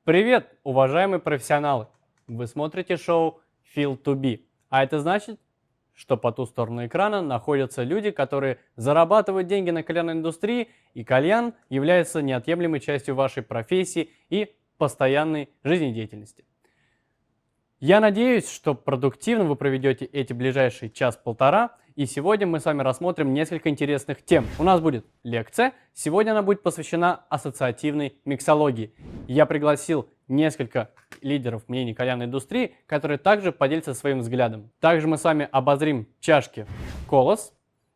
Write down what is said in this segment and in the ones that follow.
Привет, уважаемые профессионалы! Вы смотрите шоу Feel to Be. А это значит, что по ту сторону экрана находятся люди, которые зарабатывают деньги на кальянной индустрии, и кальян является неотъемлемой частью вашей профессии и постоянной жизнедеятельности. Я надеюсь, что продуктивно вы проведете эти ближайшие час-полтора, и сегодня мы с вами рассмотрим несколько интересных тем. У нас будет лекция, сегодня она будет посвящена ассоциативной миксологии. Я пригласил несколько лидеров мнений кальянной индустрии, которые также поделятся своим взглядом. Также мы с вами обозрим чашки Колос,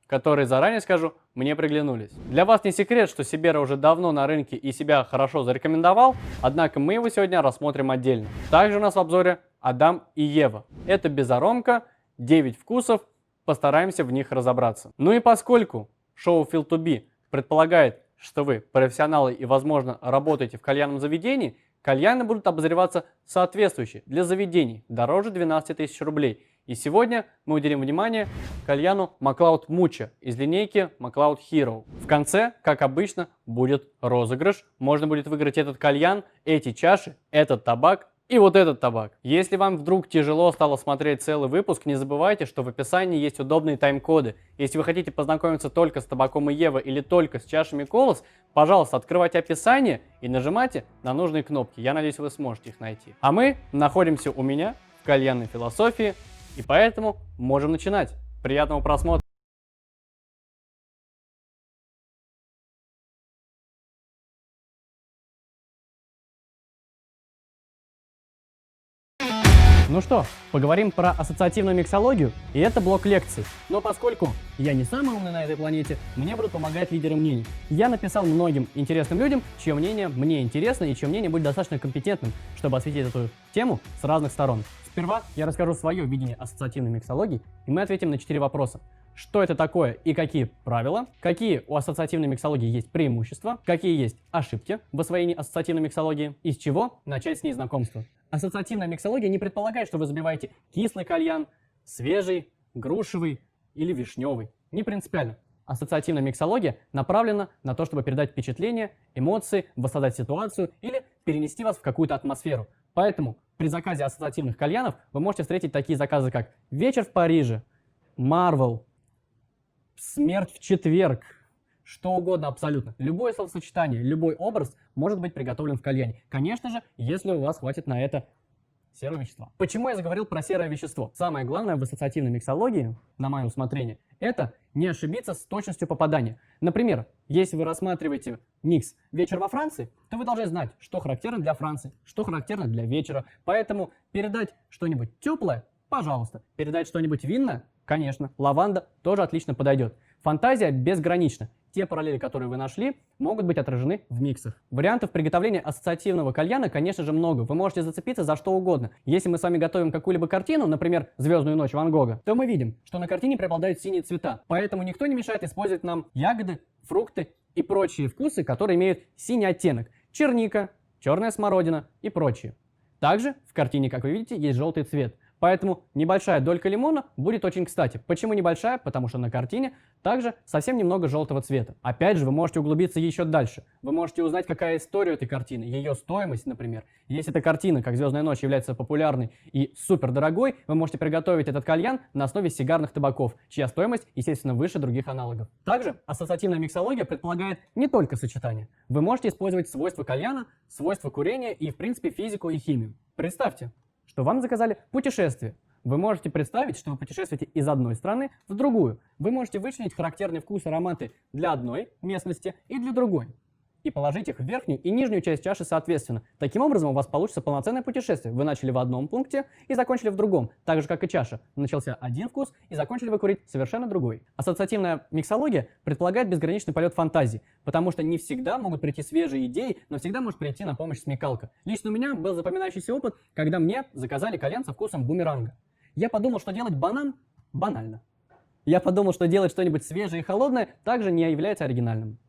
которые, заранее скажу, мне приглянулись. Для вас не секрет, что Сибера уже давно на рынке и себя хорошо зарекомендовал, однако мы его сегодня рассмотрим отдельно. Также у нас в обзоре Адам и Ева. Это безаромка, 9 вкусов, постараемся в них разобраться. Ну и поскольку шоу Feel to Be предполагает, что вы профессионалы и, возможно, работаете в кальянном заведении, кальяны будут обозреваться соответствующие для заведений дороже 12 тысяч рублей. И сегодня мы уделим внимание кальяну MacLeod Mucha из линейки MacLeod Hero. В конце, как обычно, будет розыгрыш. Можно будет выиграть этот кальян, эти чаши, этот табак и вот этот табак. Если вам вдруг тяжело стало смотреть целый выпуск, не забывайте, что в описании есть удобные тайм-коды. Если вы хотите познакомиться только с табаком и Ева или только с чашами Колос, пожалуйста, открывайте описание и нажимайте на нужные кнопки. Я надеюсь, вы сможете их найти. А мы находимся у меня в кальянной философии, и поэтому можем начинать. Приятного просмотра! Ну что, поговорим про ассоциативную миксологию, и это блок лекций. Но поскольку я не самый умный на этой планете, мне будут помогать лидеры мнений. Я написал многим интересным людям, чье мнение мне интересно и чье мнение будет достаточно компетентным, чтобы осветить эту тему с разных сторон. Сперва я расскажу свое видение ассоциативной миксологии, и мы ответим на 4 вопроса. Что это такое и какие правила, какие у ассоциативной миксологии есть преимущества, какие есть ошибки в освоении ассоциативной миксологии, и с чего начать с ней знакомство. Ассоциативная миксология не предполагает, что вы забиваете кислый кальян, свежий, грушевый или вишневый. Не принципиально. Ассоциативная миксология направлена на то, чтобы передать впечатление, эмоции, воссоздать ситуацию или перенести вас в какую-то атмосферу. Поэтому при заказе ассоциативных кальянов вы можете встретить такие заказы, как «Вечер в Париже», «Марвел», «Смерть в четверг», что угодно абсолютно. Любое словосочетание, любой образ может быть приготовлен в кальяне. Конечно же, если у вас хватит на это серого вещества. Почему я заговорил про серое вещество? Самое главное в ассоциативной миксологии, на мое усмотрение, это не ошибиться с точностью попадания. Например, если вы рассматриваете микс «Вечер во Франции», то вы должны знать, что характерно для Франции, что характерно для вечера. Поэтому передать что-нибудь теплое, пожалуйста. Передать что-нибудь винное, конечно. Лаванда тоже отлично подойдет. Фантазия безгранична. Те параллели, которые вы нашли, могут быть отражены в миксах. Вариантов приготовления ассоциативного кальяна, конечно же, много. Вы можете зацепиться за что угодно. Если мы с вами готовим какую-либо картину, например, «Звездную ночь» Ван Гога, то мы видим, что на картине преобладают синие цвета. Поэтому никто не мешает использовать нам ягоды, фрукты и прочие вкусы, которые имеют синий оттенок. Черника, черная смородина и прочие. Также в картине, как вы видите, есть желтый цвет. Поэтому небольшая долька лимона будет очень кстати. Почему небольшая? Потому что на картине также совсем немного желтого цвета. Опять же, вы можете углубиться еще дальше. Вы можете узнать, какая история этой картины, ее стоимость, например. Если эта картина, как «Звездная ночь», является популярной и супер дорогой, вы можете приготовить этот кальян на основе сигарных табаков, чья стоимость, естественно, выше других аналогов. Также ассоциативная миксология предполагает не только сочетание. Вы можете использовать свойства кальяна, свойства курения и, в принципе, физику и химию. Представьте, что вам заказали путешествие. Вы можете представить, что вы путешествуете из одной страны в другую. Вы можете вычленить характерный вкус и ароматы для одной местности и для другой. И положить их в верхнюю и нижнюю часть чаши соответственно. Таким образом у вас получится полноценное путешествие. Вы начали в одном пункте и закончили в другом. Так же, как и чаша. Начался один вкус и закончили вы курить совершенно другой. Ассоциативная миксология предполагает безграничный полет фантазии. Потому что не всегда могут прийти свежие идеи, но всегда может прийти на помощь смекалка. Лично у меня был запоминающийся опыт, когда мне заказали кальян со вкусом бумеранга. Я подумал, что делать банан банально. Я подумал, что делать что-нибудь свежее и холодное также не является оригинальным.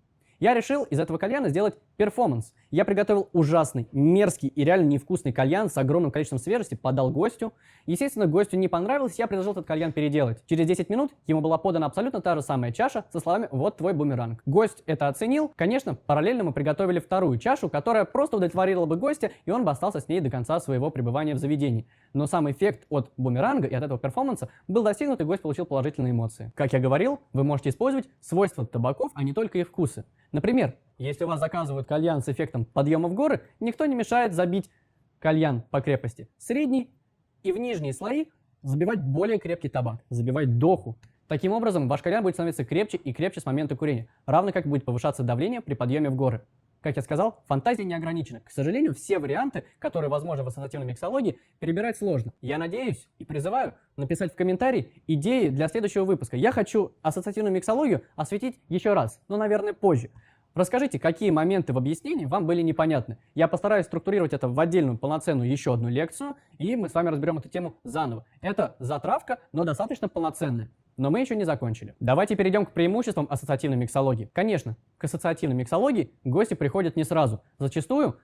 Я решил из этого кальяна сделать Перформанс. Я приготовил ужасный, мерзкий и реально невкусный кальян с огромным количеством свежести, подал гостю. Естественно, гостю не понравилось, я предложил этот кальян переделать. Через 10 минут ему была подана абсолютно та же самая чаша со словами «Вот твой бумеранг». Гость это оценил. Конечно, параллельно мы приготовили вторую чашу, которая просто удовлетворила бы гостя, и он бы остался с ней до конца своего пребывания в заведении. Но сам эффект от бумеранга и от этого перформанса был достигнут, и гость получил положительные эмоции. Как я говорил, вы можете использовать свойства табаков, а не только их вкусы. Например, если у вас заказывают кальян с эффектом подъема в горы, никто не мешает забить кальян по крепости средний и в нижние слои забивать более крепкий табак, забивать доху. Таким образом, ваш кальян будет становиться крепче и крепче с момента курения, равно как будет повышаться давление при подъеме в горы. Как я сказал, фантазия не ограничена. К сожалению, все варианты, которые возможны в ассоциативной миксологии, перебирать сложно. Я надеюсь и призываю написать в комментарии идеи для следующего выпуска. Я хочу ассоциативную миксологию осветить еще раз, но, наверное, позже. Расскажите, какие моменты в объяснении вам были непонятны. Я постараюсь структурировать это в отдельную полноценную еще одну лекцию, и мы с вами разберем эту тему заново. Это затравка, но достаточно полноценная. Но мы еще не закончили. Давайте перейдем к преимуществам ассоциативной миксологии. Конечно, к ассоциативной миксологии гости приходят не сразу. Зачастую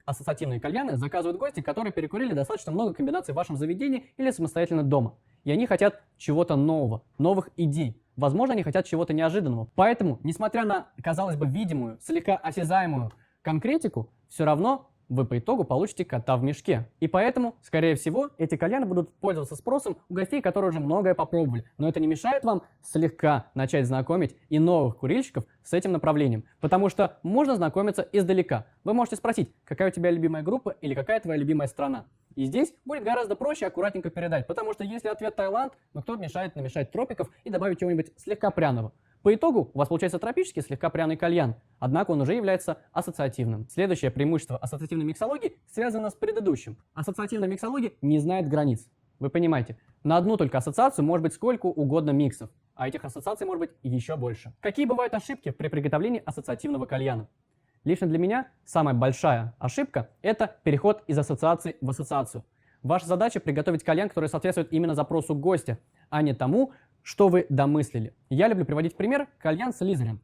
ассоциативные кальяны заказывают гости, которые перекурили достаточно много комбинаций в вашем заведении или самостоятельно дома. И они хотят чего-то нового, новых идей. Возможно, они хотят чего-то неожиданного. Поэтому, несмотря на, казалось бы, видимую, слегка осязаемую конкретику, все равно вы по итогу получите кота в мешке. И поэтому, скорее всего, эти кальяны будут пользоваться спросом у гостей, которые уже многое попробовали. Но это не мешает вам слегка начать знакомить и новых курильщиков с этим направлением. Потому что можно знакомиться издалека. Вы можете спросить, какая у тебя любимая группа или какая твоя любимая страна. И здесь будет гораздо проще аккуратненько передать, потому что если ответ Таиланд, ну кто мешает намешать тропиков и добавить чего-нибудь слегка пряного. По итогу у вас получается тропический слегка пряный кальян, однако он уже является ассоциативным. Следующее преимущество ассоциативной миксологии связано с предыдущим. Ассоциативная миксология не знает границ. Вы понимаете, на одну только ассоциацию может быть сколько угодно миксов, а этих ассоциаций может быть еще больше. Какие бывают ошибки при приготовлении ассоциативного кальяна? Лично для меня самая большая ошибка – это переход из ассоциации в ассоциацию. Ваша задача – приготовить кальян, который соответствует именно запросу гостя, а не тому, что вы домыслили. Я люблю приводить в пример кальян Слизерин.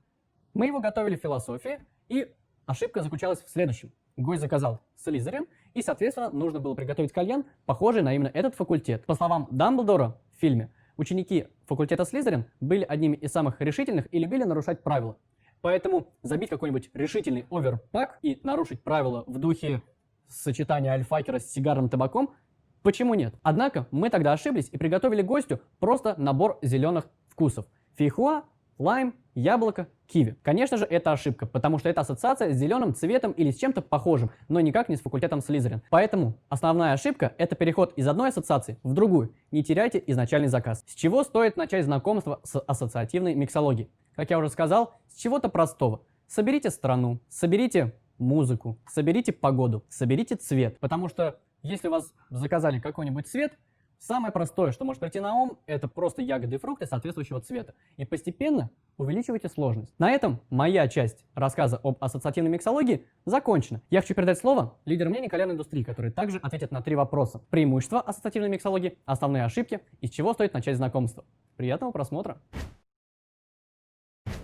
Мы его готовили в философии, и ошибка заключалась в следующем. Гость заказал Слизерин, и, соответственно, нужно было приготовить кальян, похожий на именно этот факультет. По словам Дамблдора в фильме, ученики факультета Слизерин были одними из самых решительных и любили нарушать правила. Поэтому забить какой-нибудь решительный оверпак и нарушить правила в духе сочетания альфакера с сигарным табаком, почему нет? Однако мы тогда ошиблись и приготовили гостю просто набор зеленых вкусов. Фейхоа, лайм, яблоко, киви. Конечно же, это ошибка, потому что это ассоциация с зеленым цветом или с чем-то похожим, но никак не с факультетом Слизерин. Поэтому основная ошибка – это переход из одной ассоциации в другую. Не теряйте изначальный заказ. С чего стоит начать знакомство с ассоциативной миксологией? Как я уже сказал, с чего-то простого. Соберите страну, соберите музыку, соберите погоду, соберите цвет. Потому что если у вас заказали какой-нибудь цвет, самое простое, что может прийти на ум, это просто ягоды и фрукты соответствующего цвета. И постепенно увеличивайте сложность. На этом моя часть рассказа об ассоциативной миксологии закончена. Я хочу передать слово лидеру мнений кальянной индустрии, который также ответит на 3 вопроса. Преимущества ассоциативной миксологии, основные ошибки и с чего стоит начать знакомство. Приятного просмотра!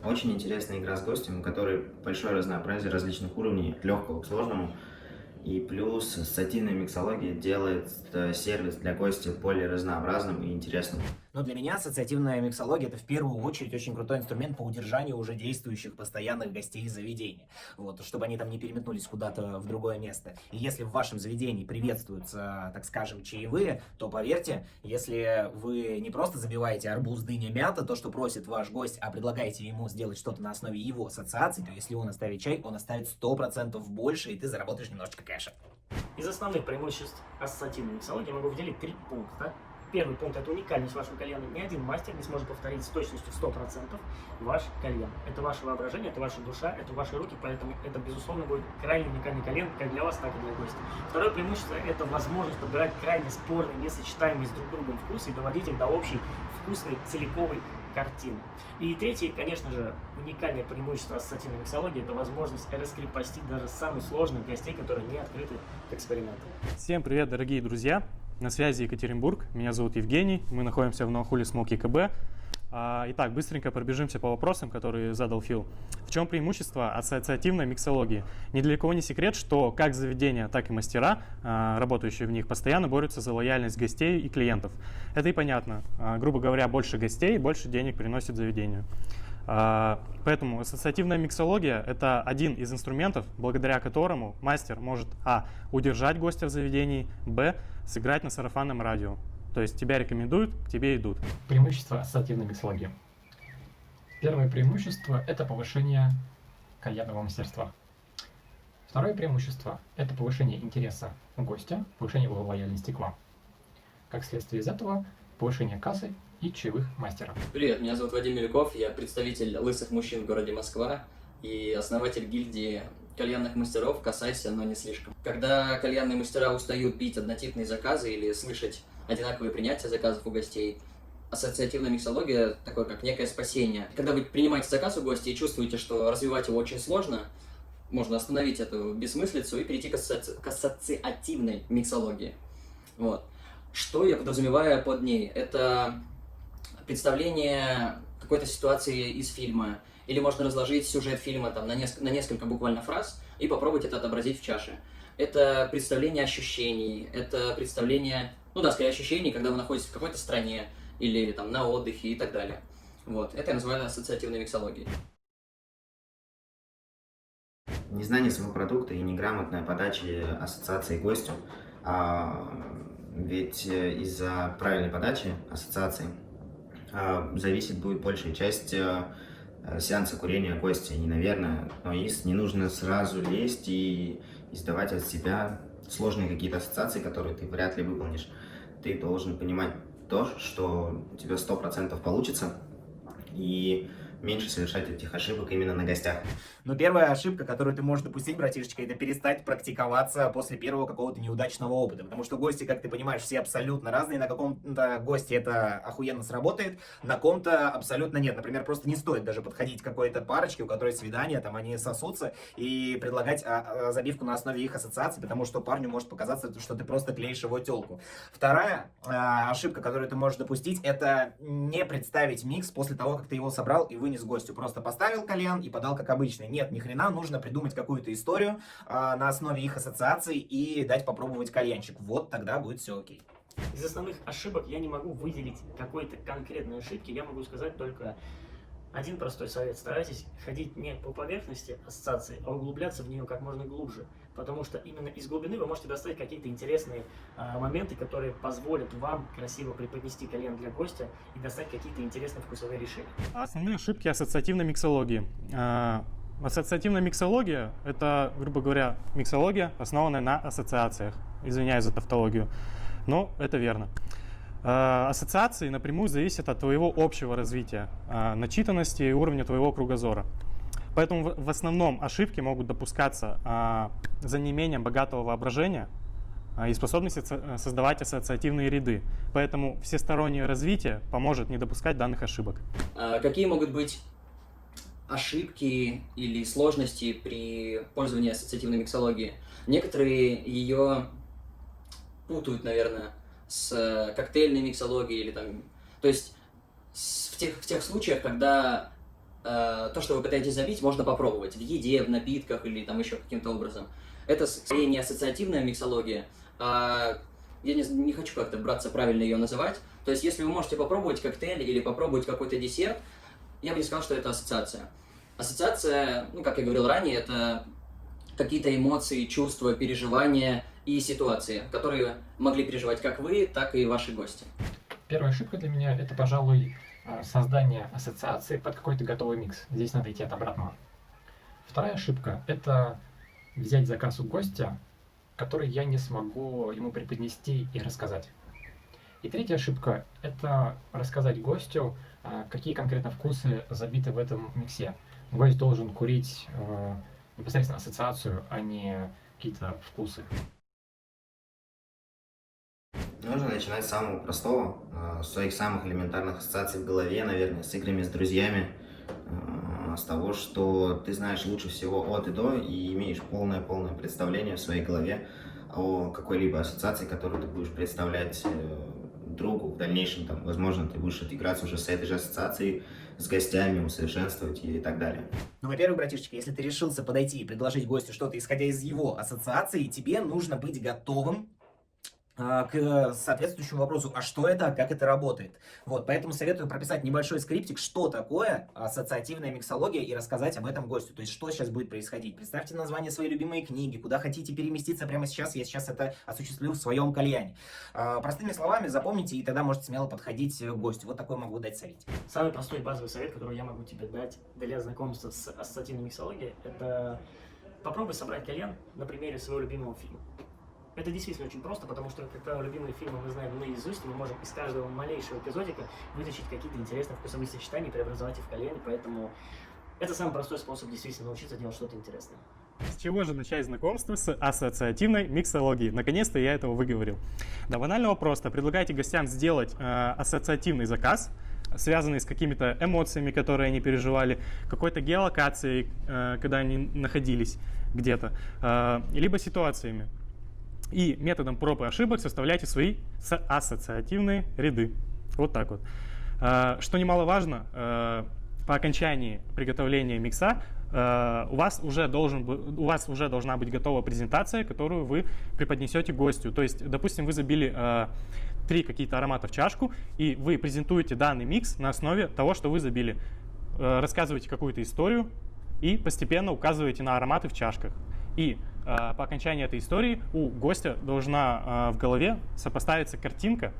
Очень интересная игра с гостем, у которой большое разнообразие различных уровней, от легкого к сложному. И плюс ассоциативная миксология делает сервис для гостя более разнообразным и интересным. Но для меня ассоциативная миксология — это в первую очередь очень крутой инструмент по удержанию уже действующих постоянных гостей заведения. Вот, чтобы они там не переметнулись куда-то в другое место. И если в вашем заведении приветствуются, так скажем, чаевые, то поверьте, если вы не просто забиваете арбуз, дыня, мята, то, что просит ваш гость, а предлагаете ему сделать что-то на основе его ассоциаций, то если он оставит чай, он оставит 100% больше, и ты заработаешь немножечко кэша. Из основных преимуществ ассоциативной миксологии я могу выделить 3 пункта. Первый пункт – это уникальность вашего кальяна. Ни один мастер не сможет повторить с точностью в 100% ваш кальян. Это ваше воображение, это ваша душа, это ваши руки, поэтому это, безусловно, будет крайне уникальный кальян как для вас, так и для гостя. Второе преимущество – это возможность подбирать крайне спорные, несочетаемые с друг другом вкусы и доводить их до общей вкусной целиковой картины. И третье, конечно же, уникальное преимущество ассоциативной миксологии – это возможность раскрепостить даже самых сложных гостей, которые не открыты к эксперименту. Всем привет, дорогие друзья! На связи Екатеринбург, меня зовут Евгений, мы находимся в Ноахуле Смоки КБ. Итак, быстренько пробежимся по вопросам, которые задал Фил. В чем преимущество ассоциативной миксологии? Ни для кого не секрет, что как заведения, так и мастера, работающие в них, постоянно борются за лояльность гостей и клиентов. Это и понятно. Грубо говоря, больше гостей, больше денег приносит заведению. Поэтому ассоциативная миксология – это один из инструментов, благодаря которому мастер может удержать гостя в заведении, сыграть на сарафанном радио. То есть тебя рекомендуют, к тебе идут. Преимущество ассоциативной миксологии. Первое преимущество – это повышение кальянного мастерства. Второе преимущество – это повышение интереса у гостя, повышение его лояльности к вам. Как следствие из этого – повышение кассы и чаевых мастера. Привет, меня зовут Вадим Милюков, я представитель лысых мужчин в городе Москва и основатель гильдии кальянных мастеров «Касайся, но не слишком». Когда кальянные мастера устают пить однотипные заказы или слышать одинаковые принятия заказов у гостей, ассоциативная миксология такое как некое спасение. Когда вы принимаете заказ у гостя и чувствуете, что развивать его очень сложно, можно остановить эту бессмыслицу и перейти к ассоциативной миксологии. Вот. Что я подразумеваю под ней? Это представление какой-то ситуации из фильма, или можно разложить сюжет фильма там, на несколько буквально фраз и попробовать это отобразить в чаше. Это представление ощущений, это представление, скорее ощущений, когда вы находитесь в какой-то стране или там на отдыхе и так далее. Вот, это я называю ассоциативной миксологией. Незнание своего продукта и неграмотная подача ассоциации гостю, ведь из-за правильной подачи ассоциации зависит будет большая часть сеанса курения гостя. И, наверное, не нужно сразу лезть и издавать от себя сложные какие-то ассоциации, которые ты вряд ли выполнишь. Ты должен понимать то, что у тебя 100% получится, и меньше совершать этих ошибок именно на гостях. Но первая ошибка, которую ты можешь допустить, братишечка, это перестать практиковаться после первого какого-то неудачного опыта. Потому что гости, как ты понимаешь, все абсолютно разные. На каком-то госте это охуенно сработает, на ком-то абсолютно нет. Например, просто не стоит даже подходить к какой-то парочке, у которой свидание, там они сосутся, и предлагать забивку на основе их ассоциаций, потому что парню может показаться, что ты просто клеишь его тёлку. Вторая ошибка, которую ты можешь допустить, это не представить микс после того, как ты его собрал и вынес гостю. Просто поставил кальян и подал как обычный. Нет, ни хрена, нужно придумать какую-то историю на основе их ассоциаций и дать попробовать кальянчик. Вот тогда будет все окей. Из основных ошибок я не могу выделить какой-то конкретной ошибки, я могу сказать только один простой совет. Старайтесь ходить не по поверхности ассоциации, а углубляться в нее как можно глубже. Потому что именно из глубины вы можете достать какие-то интересные моменты, которые позволят вам красиво преподнести кальян для гостя и достать какие-то интересные вкусовые решения. Основные ошибки ассоциативной миксологии. Ассоциативная миксология – это, грубо говоря, миксология, основанная на ассоциациях. Извиняюсь за тавтологию, но это верно. Ассоциации напрямую зависят от твоего общего развития, начитанности и уровня твоего кругозора. Поэтому в основном ошибки могут допускаться за неимением богатого воображения и способности создавать ассоциативные ряды. Поэтому всестороннее развитие поможет не допускать данных ошибок. Какие могут быть ошибки или сложности при пользовании ассоциативной миксологией? Некоторые ее путают, наверное, с коктейльной миксологией или там, то есть в тех случаях, когда то, что вы пытаетесь забить, можно попробовать в еде, в напитках или там еще каким-то образом. Это скорее не ассоциативная миксология, я не хочу как-то браться правильно ее называть. То есть если вы можете попробовать коктейль или попробовать какой-то десерт, я бы не сказал, что это ассоциация. Ассоциация, как я говорил ранее, это какие-то эмоции, чувства, переживания и ситуации, которые могли переживать как вы, так и ваши гости. Первая ошибка для меня – это, пожалуй, создание ассоциации под какой-то готовый микс. Здесь надо идти от обратного. Вторая ошибка – это взять заказ у гостя, который я не смогу ему преподнести и рассказать. И третья ошибка – это рассказать гостю, какие конкретно вкусы забиты в этом миксе. Гость должен курить непосредственно ассоциацию, а не какие-то вкусы. Нужно начинать с самого простого, с своих самых элементарных ассоциаций в голове, наверное, с играми с друзьями, с того, что ты знаешь лучше всего от и до и имеешь полное представление в своей голове о какой-либо ассоциации, которую ты будешь представлять другу в дальнейшем, там, возможно, ты будешь отыграться уже с этой же ассоциацией, с гостями, усовершенствовать ее и так далее. Ну, во-первых, братишечка, если ты решился подойти и предложить гостю что-то, исходя из его ассоциации, тебе нужно быть готовым к соответствующему вопросу, а что это, как это работает. Вот, поэтому советую прописать небольшой скриптик, что такое ассоциативная миксология, и рассказать об этом гостю. То есть, что сейчас будет происходить. Представьте название своей любимой книги, куда хотите переместиться прямо сейчас, я сейчас это осуществлю в своем кальяне. Простыми словами запомните, и тогда можете смело подходить к гостю. Вот такой могу дать совет. Самый простой базовый совет, который я могу тебе дать для знакомства с ассоциативной миксологией, это попробуй собрать кальян на примере своего любимого фильма. Это действительно очень просто, потому что, как правило, любимые фильмы мы знаем наизусть, и мы можем из каждого малейшего эпизодика вытащить какие-то интересные вкусовые сочетания и преобразовать их в кальяне, поэтому это самый простой способ действительно научиться делать что-то интересное. С чего же начать знакомство с ассоциативной миксологией? Наконец-то я этого выговорил. Да, банально просто. Предлагайте гостям сделать ассоциативный заказ, связанный с какими-то эмоциями, которые они переживали, какой-то геолокацией, когда они находились где-то, либо ситуациями. И методом проб и ошибок составляйте свои ассоциативные ряды. Вот так вот. Что немаловажно, по окончании приготовления микса у вас уже должна быть готова презентация, которую вы преподнесете гостю. То есть, допустим, вы забили 3 какие-то аромата в чашку, и вы презентуете данный микс на основе того, что вы забили. Рассказываете какую-то историю и постепенно указываете на ароматы в чашках. И по окончании этой истории у гостя должна в голове сопоставиться картинка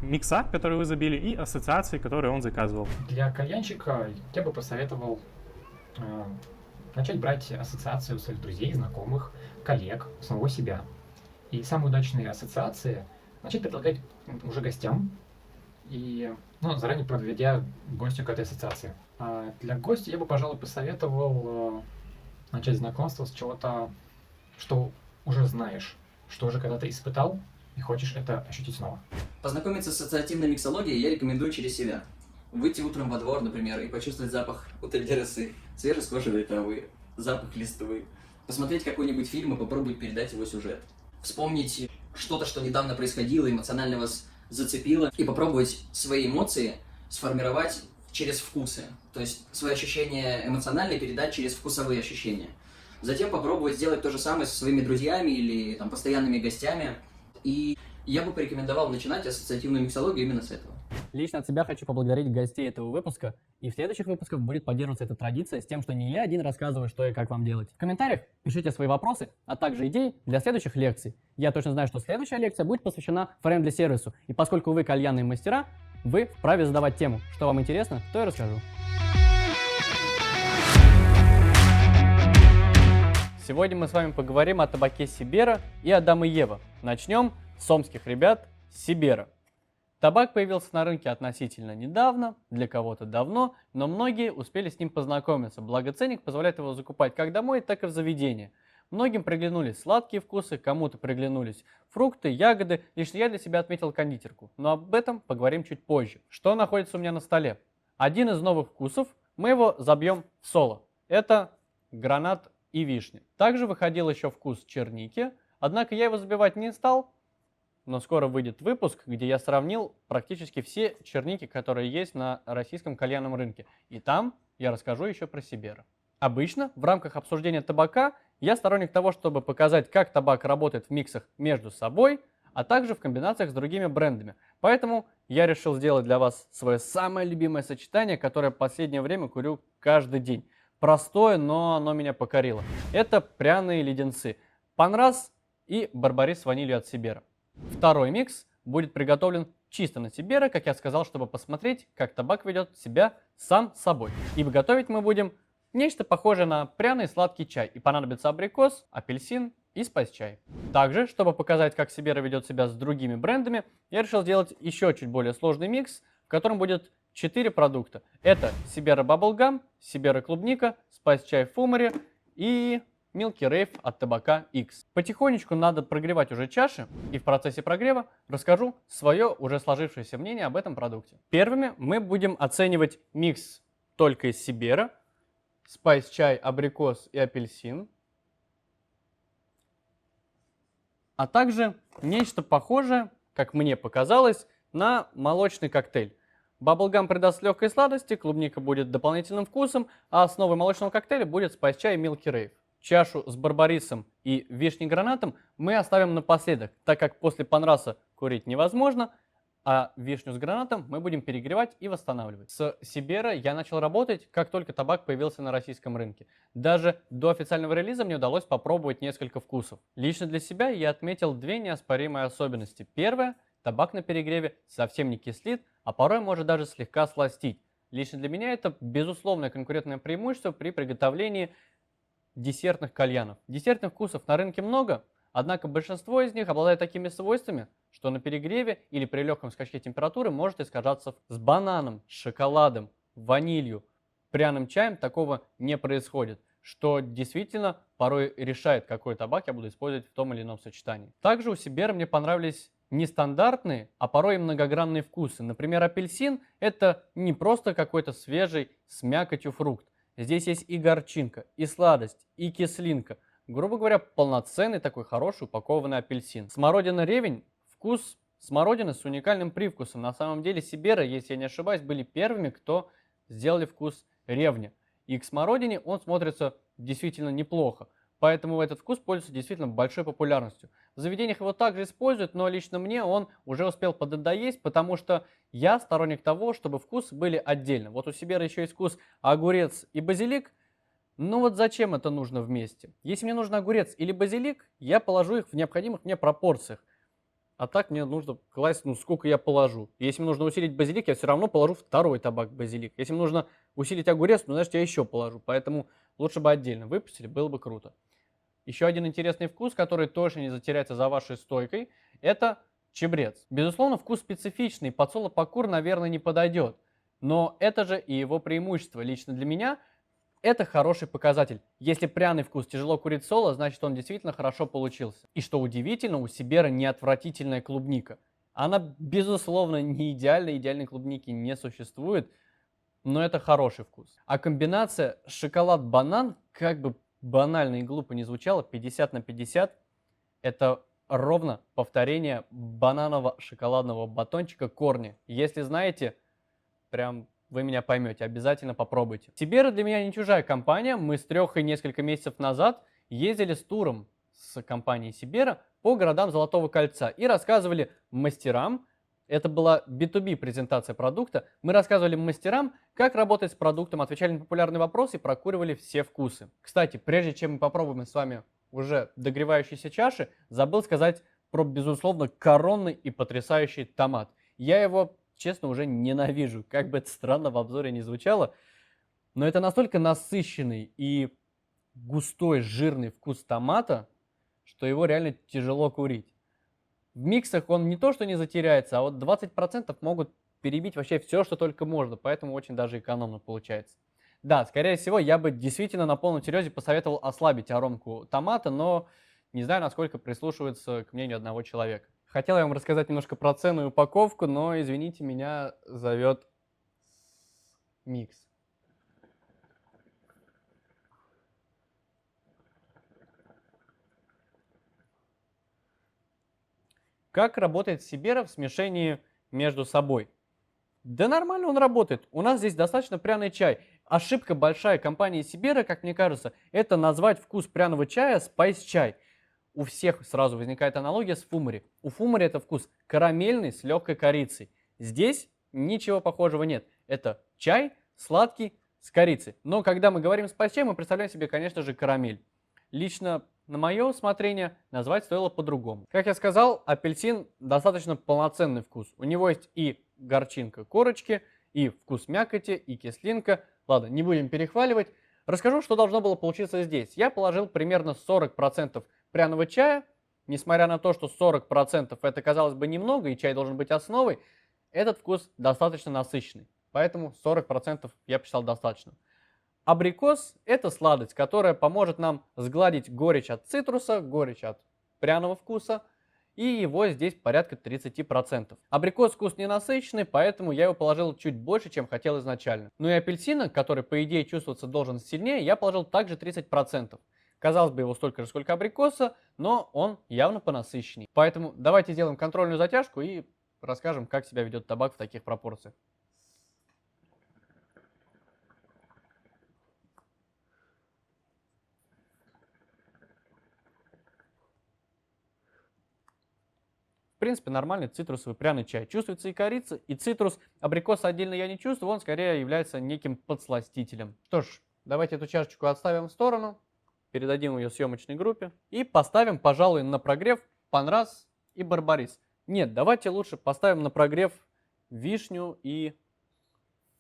микса, который вы забили, и ассоциации, которые он заказывал. Для кальянщика я бы посоветовал начать брать ассоциации у своих друзей, знакомых, коллег, самого себя. И самые удачные ассоциации начать предлагать уже гостям, и заранее подведя гостю к этой ассоциации. А для гостя я бы, пожалуй, посоветовал начать знакомство с чего-то, что уже знаешь, что уже когда-то испытал и хочешь это ощутить снова. Познакомиться с ассоциативной миксологией я рекомендую через себя. Выйти утром во двор, например, и почувствовать запах утренней росы, свежескошенной травы, запах листвы. Посмотреть какой-нибудь фильм и попробовать передать его сюжет. Вспомнить что-то, что недавно происходило, эмоционально вас зацепило, и попробовать свои эмоции сформировать через вкусы. То есть свои ощущения эмоциональные передать через вкусовые ощущения. Затем попробовать сделать то же самое со своими друзьями или постоянными гостями. И я бы порекомендовал начинать ассоциативную миксологию именно с этого. Лично от себя хочу поблагодарить гостей этого выпуска, и в следующих выпусках будет поддерживаться эта традиция с тем, что не я один рассказываю, что и как вам делать. В комментариях пишите свои вопросы, а также идеи для следующих лекций. Я точно знаю, что следующая лекция будет посвящена френдли-сервису, и поскольку вы кальянные мастера, вы вправе задавать тему. Что вам интересно, то и расскажу. Сегодня мы с вами поговорим о табаке Сибера и Адам и Ева. Начнем с омских ребят Сибера. Табак появился на рынке относительно недавно, для кого-то давно, но многие успели с ним познакомиться, благо ценник позволяет его закупать как домой, так и в заведении. Многим приглянулись сладкие вкусы, кому-то приглянулись фрукты, ягоды, лично я для себя отметил кондитерку, но об этом поговорим чуть позже. Что находится у меня на столе? Один из новых вкусов, мы его забьем в соло. Это гранат и вишня. Также выходил еще вкус черники, однако я его забивать не стал, но скоро выйдет выпуск, где я сравнил практически все черники, которые есть на российском кальянном рынке. И там я расскажу еще про Сибера. Обычно в рамках обсуждения табака я сторонник того, чтобы показать, как табак работает в миксах между собой, а также в комбинациях с другими брендами. Поэтому я решил сделать для вас свое самое любимое сочетание, которое в последнее время курю каждый день. Простое, но оно меня покорило. Это пряные леденцы Панраз и барбарис с ванилью от Сибера. Второй микс будет приготовлен чисто на Сибера, как я сказал, чтобы посмотреть, как табак ведет себя сам собой. Ибо готовить мы будем нечто похожее на пряный сладкий чай. И понадобится абрикос, апельсин и спайс-чай. Также, чтобы показать, как Сибера ведет себя с другими брендами, я решил сделать еще чуть более сложный микс, в котором будет 4 продукта. Это Сибера Bubblegum, Сибера Клубника, спайс-чай Фумари и Milky Rave от табака X. Потихонечку надо прогревать уже чаши, и в процессе прогрева расскажу свое уже сложившееся мнение об этом продукте. Первыми мы будем оценивать микс только из Сибера, спайс-чай, абрикос и апельсин, а также нечто похожее, как мне показалось, на молочный коктейль. Баблгам придаст легкой сладости, клубника будет дополнительным вкусом, а основой молочного коктейля будет Spice Chai Milky Rave. Чашу с барбарисом и вишней-гранатом мы оставим напоследок, так как после панраса курить невозможно, а вишню с гранатом мы будем перегревать и восстанавливать. С Сибера я начал работать, как только табак появился на российском рынке. Даже до официального релиза мне удалось попробовать несколько вкусов. Лично для себя я отметил две неоспоримые особенности. Первое – табак на перегреве совсем не кислит, а порой может даже слегка сластить. Лично для меня это безусловное конкурентное преимущество при приготовлении десертных кальянов. Десертных вкусов на рынке много, однако большинство из них обладает такими свойствами, что на перегреве или при легком скачке температуры может искажаться с бананом, с шоколадом, ванилью. Пряным чаем такого не происходит, что действительно порой решает, какой табак я буду использовать в том или ином сочетании. Также у Сибера мне понравились нестандартные, а порой и многогранные вкусы. Например, апельсин – это не просто какой-то свежий с мякотью фрукт. Здесь есть и горчинка, и сладость, и кислинка. Грубо говоря, полноценный такой хороший упакованный апельсин. Смородина-ревень – вкус смородины с уникальным привкусом. На самом деле Сибера, если я не ошибаюсь, были первыми, кто сделали вкус ревня. И к смородине он смотрится действительно неплохо. Поэтому этот вкус пользуется действительно большой популярностью. В заведениях его также используют, но лично мне он уже успел поднадоесть, потому что я сторонник того, чтобы вкусы были отдельно. Вот у Сибера еще есть вкус огурец и базилик. Ну вот зачем это нужно вместе? Если мне нужен огурец или базилик, я положу их в необходимых мне пропорциях. А так мне нужно класть, сколько я положу. Если мне нужно усилить базилик, я все равно положу второй табак базилик. Если мне нужно усилить огурец, значит я еще положу. Поэтому лучше бы отдельно выпустили, было бы круто. Еще один интересный вкус, который точно не затеряется за вашей стойкой, это чебрец. Безусловно, вкус специфичный, под соло-покур, наверное, не подойдет. Но это же и его преимущество. Лично для меня это хороший показатель. Если пряный вкус тяжело курить соло, значит он действительно хорошо получился. И что удивительно, у Сибера не отвратительная клубника. Она, безусловно, не идеальна, идеальной клубники не существует, но это хороший вкус. А комбинация шоколад-банан, как бы банально и глупо не звучало, 50 на 50, это ровно повторение бананово-шоколадного батончика корни. Если знаете, прям вы меня поймете, обязательно попробуйте. Сибера для меня не чужая компания. Мы с Трехой несколько месяцев назад ездили с туром с компанией Сибера по городам Золотого кольца и рассказывали мастерам, это была B2B презентация продукта, мы рассказывали мастерам, как работать с продуктом, отвечали на популярные вопросы и прокуривали все вкусы. Кстати, прежде чем мы попробуем с вами уже догревающиеся чаши, забыл сказать про, безусловно, коронный и потрясающий томат. Я его, честно, уже ненавижу, как бы это странно в обзоре не звучало, но это настолько насыщенный и густой, жирный вкус томата, что его реально тяжело курить. В миксах он не то что не затеряется, а вот 20% могут перебить вообще все, что только можно, поэтому очень даже экономно получается. Да, скорее всего, я бы действительно на полном серьезе посоветовал ослабить аромку томата, но не знаю, насколько прислушивается к мнению одного человека. Хотел я вам рассказать немножко про цену и упаковку, но, извините, меня зовет микс. Как работает Сибера в смешении между собой? Да нормально он работает. У нас здесь достаточно пряный чай. Ошибка большая компании Сибера, как мне кажется, это назвать вкус пряного чая Spice Chai. У всех сразу возникает аналогия с фумари. У фумари это вкус карамельный с легкой корицей. Здесь ничего похожего нет. Это чай сладкий с корицей. Но когда мы говорим Spice Chai, мы представляем себе, конечно же, карамель. Лично на мое усмотрение назвать стоило по-другому. Как я сказал, апельсин достаточно полноценный вкус. У него есть и горчинка корочки, и вкус мякоти, и кислинка. Ладно, не будем перехваливать. Расскажу, что должно было получиться здесь. Я положил примерно 40% пряного чая. Несмотря на то, что 40% это, казалось бы, немного, и чай должен быть основой, этот вкус достаточно насыщенный. Поэтому 40% я посчитал достаточно. Абрикос – это сладость, которая поможет нам сгладить горечь от цитруса, горечь от пряного вкуса, и его здесь порядка 30%. Абрикос вкус ненасыщенный, поэтому я его положил чуть больше, чем хотел изначально. Ну и апельсина, который по идее чувствоваться должен сильнее, я положил также 30%. Казалось бы, его столько же, сколько абрикоса, но он явно понасыщенней. Поэтому давайте сделаем контрольную затяжку и расскажем, как себя ведет табак в таких пропорциях. В принципе, нормальный цитрусовый пряный чай. Чувствуется и корица, и цитрус. Абрикоса отдельно я не чувствую, он скорее является неким подсластителем. Что ж, давайте эту чашечку отставим в сторону, передадим ее съемочной группе и поставим, пожалуй, на прогрев Панраз и Барбарис. Нет, давайте лучше поставим на прогрев вишню и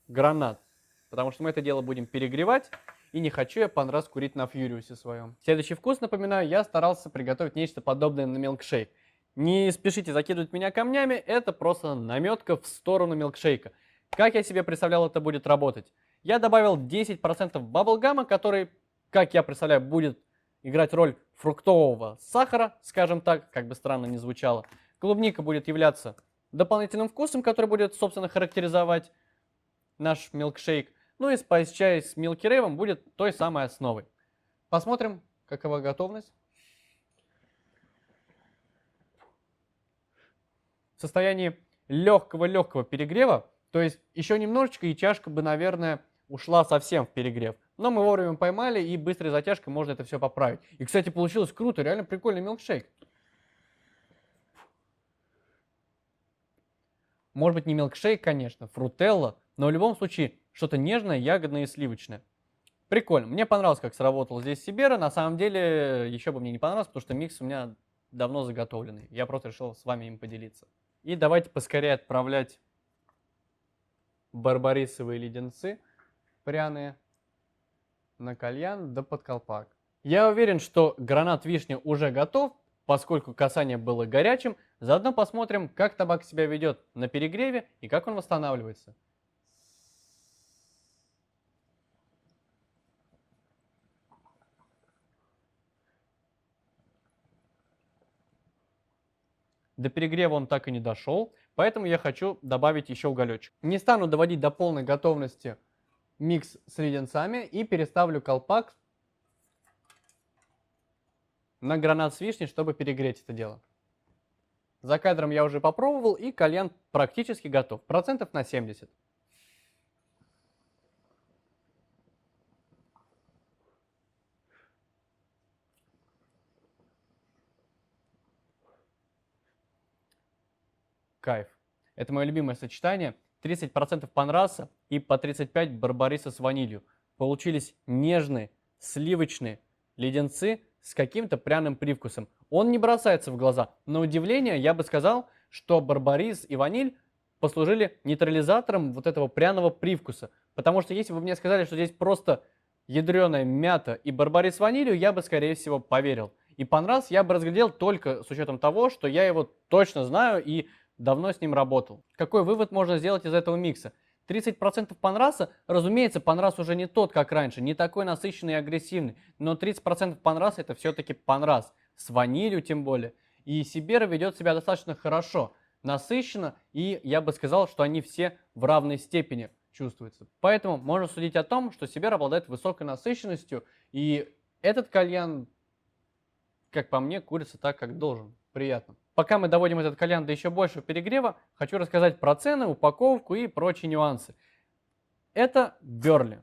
гранат, потому что мы это дело будем перегревать, и не хочу я Панраз курить на фьюриусе своем. Следующий вкус, напоминаю, я старался приготовить нечто подобное на милкшейк. Не спешите закидывать меня камнями, это просто наметка в сторону милкшейка. Как я себе представлял, это будет работать? Я добавил 10% баблгама, который, как я представляю, будет играть роль фруктового сахара, скажем так, как бы странно ни звучало. Клубника будет являться дополнительным вкусом, который будет, собственно, характеризовать наш милкшейк. Ну и Spice Chai с Milky Rave будет той самой основой. Посмотрим, какова готовность. В состоянии легкого перегрева, то есть еще немножечко и чашка бы, наверное, ушла совсем в перегрев. Но мы вовремя поймали, и быстрой затяжкой можно это все поправить. И, кстати, получилось круто, реально прикольный милкшейк. Может быть, не милкшейк, конечно, фрутелла, но в любом случае что-то нежное, ягодное и сливочное. Прикольно. Мне понравилось, как сработал здесь Сибера. На самом деле, еще бы мне не понравилось, потому что микс у меня давно заготовленный. Я просто решил с вами им поделиться. И давайте поскорее отправлять барбарисовые леденцы пряные на кальян да под колпак. Я уверен, что гранат вишни уже готов, поскольку касание было горячим. Заодно посмотрим, как табак себя ведет на перегреве и как он восстанавливается. До перегрева он так и не дошел, поэтому я хочу добавить еще уголечек. Не стану доводить до полной готовности микс с леденцами и переставлю колпак на гранат с вишней, чтобы перегреть это дело. За кадром я уже попробовал, и кальян практически готов, процентов на 70. Кайф. Это мое любимое сочетание. 30% панраса и по 35% барбариса с ванилью. Получились нежные, сливочные леденцы с каким-то пряным привкусом. Он не бросается в глаза. На удивление, я бы сказал, что барбарис и ваниль послужили нейтрализатором вот этого пряного привкуса. Потому что если бы мне сказали, что здесь просто ядреная мята и барбарис с ванилью, я бы, скорее всего, поверил. И панрас я бы разглядел только с учетом того, что я его точно знаю и давно с ним работал. Какой вывод можно сделать из этого микса? 30% панраса, разумеется, панрас уже не тот, как раньше, не такой насыщенный и агрессивный, но 30% панраса это все-таки панрас, с ванилью тем более. И Сибера ведет себя достаточно хорошо, насыщенно, и я бы сказал, что они все в равной степени чувствуются. Поэтому можно судить о том, что Сибера обладает высокой насыщенностью, и этот кальян, как по мне, курится так, как должен. Приятно. Пока мы доводим этот кальян до еще большего перегрева, хочу рассказать про цены, упаковку и прочие нюансы. Это Берли.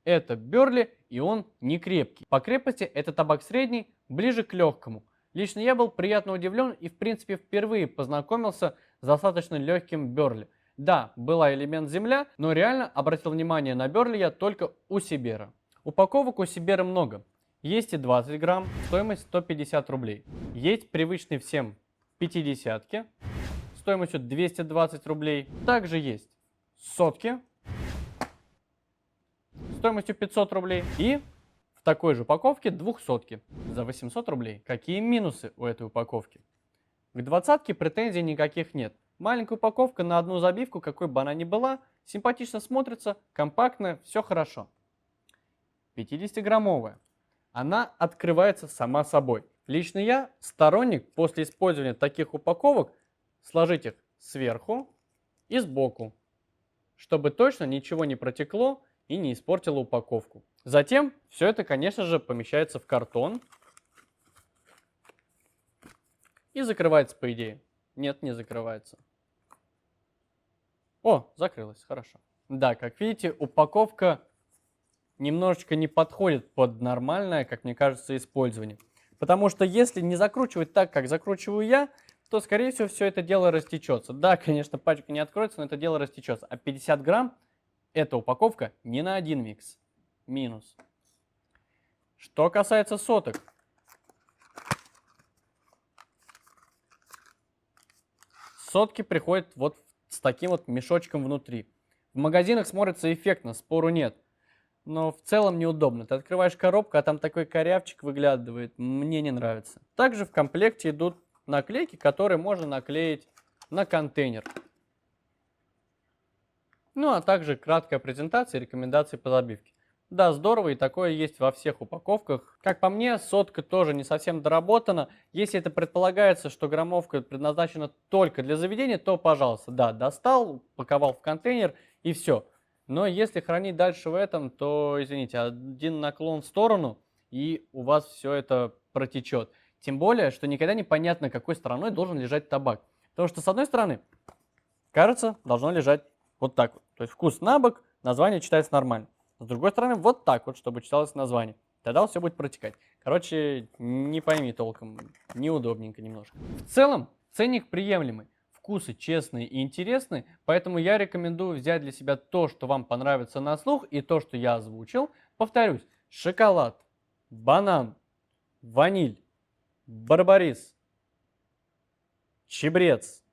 Это Берли, и он не крепкий. По крепости это табак средний, ближе к легкому. Лично я был приятно удивлен и в принципе впервые познакомился с достаточно легким Берли. Да, была элемент земля, но реально обратил внимание на Берли я только у Сибера. Упаковок у Сибера много. Есть и 20 грамм, стоимость 150 рублей. Есть привычный всем 50-ки, стоимостью 220 рублей. Также есть сотки, стоимостью 500 рублей. И в такой же упаковке 200-ки за 800 рублей. Какие минусы у этой упаковки? К 20-ке претензий никаких нет. Маленькая упаковка на одну забивку, какой бы она ни была, симпатично смотрится, компактная, все хорошо. 50-граммовая. Она открывается сама собой. Лично я сторонник после использования таких упаковок сложить их сверху и сбоку, чтобы точно ничего не протекло и не испортила упаковку. Затем все это, конечно же, помещается в картон и закрывается, по идее. Нет, не закрывается. О, закрылась, хорошо. Да, как видите, упаковка немножечко не подходит под нормальное, как мне кажется, использование. Потому что если не закручивать так, как закручиваю я, то, скорее всего, все это дело растечется. Да, конечно, пачка не откроется, но это дело растечется. А 50 грамм эта упаковка не на один микс. Минус. Что касается соток. Сотки приходят вот с таким вот мешочком внутри. В магазинах смотрится эффектно, спору нет. Но в целом неудобно. Ты открываешь коробку, а там такой корявчик выглядывает. Мне не нравится. Также в комплекте идут наклейки, которые можно наклеить на контейнер. Ну, а также краткая презентация и рекомендации по забивке. Да, здорово, и такое есть во всех упаковках. Как по мне, сотка тоже не совсем доработана. Если это предполагается, что граммовка предназначена только для заведения, то, пожалуйста, да, достал, упаковал в контейнер и все. Но если хранить дальше в этом, то, извините, один наклон в сторону, и у вас все это протечет. Тем более, что никогда не понятно, какой стороной должен лежать табак. Потому что, с одной стороны, кажется, должно лежать вот так вот. То есть вкус на бок, название читается нормально. С другой стороны, вот так вот, чтобы читалось название. Тогда все будет протекать. Короче, не пойми толком, неудобненько немножко. В целом, ценник приемлемый. Вкусы честные и интересные, поэтому я рекомендую взять для себя то, что вам понравится на слух, и то, что я озвучил. Повторюсь, шоколад, банан, ваниль, барбарис, чабрец,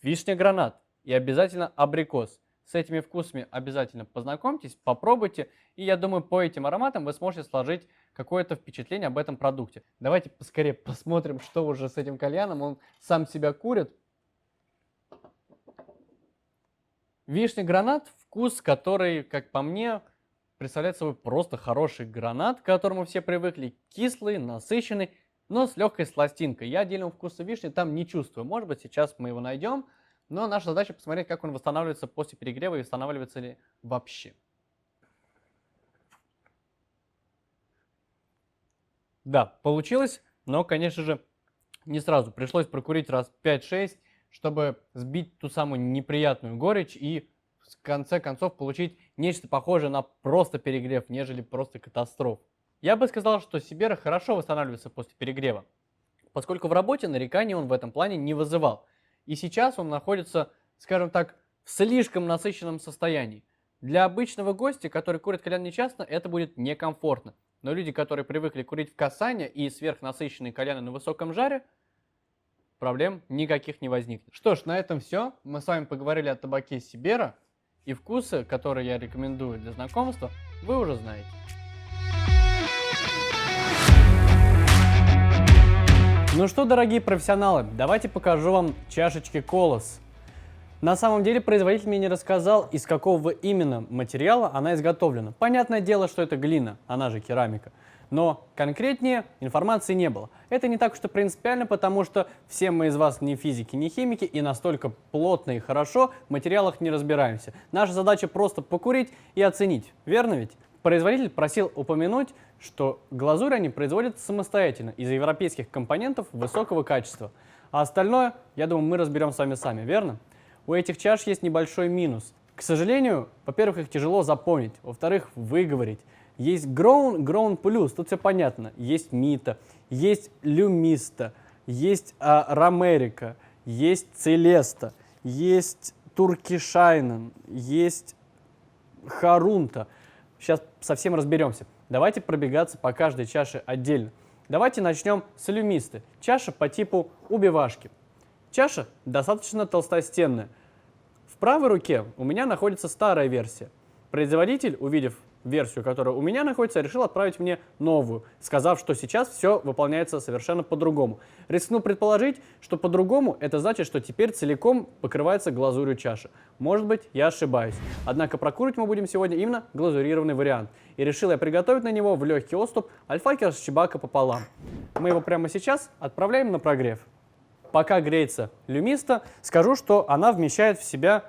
вишня-гранат и обязательно абрикос. С этими вкусами обязательно познакомьтесь, попробуйте, и я думаю, по этим ароматам вы сможете сложить какое-то впечатление об этом продукте. Давайте поскорее посмотрим, что уже с этим кальяном. Он сам себя курит. Вишня-гранат, вкус, который, как по мне, представляет собой просто хороший гранат, к которому все привыкли. Кислый, насыщенный, но с легкой сластинкой. Я отдельного вкуса вишни там не чувствую. Может быть, сейчас мы его найдем. Но наша задача посмотреть, как он восстанавливается после перегрева и восстанавливается ли вообще. Да, получилось, но, конечно же, не сразу. Пришлось прокурить раз 5-6, чтобы сбить ту самую неприятную горечь и в конце концов получить нечто похожее на просто перегрев, нежели просто катастрофу. Я бы сказал, что Сибера хорошо восстанавливается после перегрева, поскольку в работе нареканий он в этом плане не вызывал. И сейчас он находится, скажем так, в слишком насыщенном состоянии. Для обычного гостя, который курит кальян нечасто, это будет некомфортно. Но люди, которые привыкли курить в касане и сверхнасыщенные кальяны на высоком жаре, проблем никаких не возникнет. Что ж, на этом все. Мы с вами поговорили о табаке Сибера. И вкусы, которые я рекомендую для знакомства, вы уже знаете. Ну что, дорогие профессионалы, давайте покажу вам чашечки Колос. На самом деле производитель мне не рассказал, из какого именно материала она изготовлена. Понятное дело, что это глина, она же керамика. Но конкретнее информации не было. Это не так уж и принципиально, потому что все мы из вас не физики, не химики, и настолько плотно и хорошо в материалах не разбираемся. Наша задача просто покурить и оценить. Верно ведь? Производитель просил упомянуть, что глазурь они производят самостоятельно из европейских компонентов высокого качества. А остальное, я думаю, мы разберем с вами сами, верно? У этих чаш есть небольшой минус. К сожалению, во-первых, их тяжело запомнить, во-вторых, выговорить. Есть Grown Plus, тут все понятно. Есть Мита, есть Люмиста, есть Ромерика, есть Целеста, есть Туркишайнен, есть Харунта. Сейчас совсем разберемся. Давайте пробегаться по каждой чаше отдельно. Давайте начнем с люмисты. Чаша по типу убивашки. Чаша достаточно толстостенная. В правой руке у меня находится старая версия. Производитель, увидев версию, которая у меня находится, решил отправить мне новую, сказав, что сейчас все выполняется совершенно по-другому. Рискну предположить, что по-другому это значит, что теперь целиком покрывается глазурью чаша. Может быть, я ошибаюсь. Однако прокуривать мы будем сегодня именно глазурированный вариант. И решил я приготовить на него в легкий отступ альфакер с чебако пополам. Мы его прямо сейчас отправляем на прогрев. Пока греется люмиста, скажу, что она вмещает в себя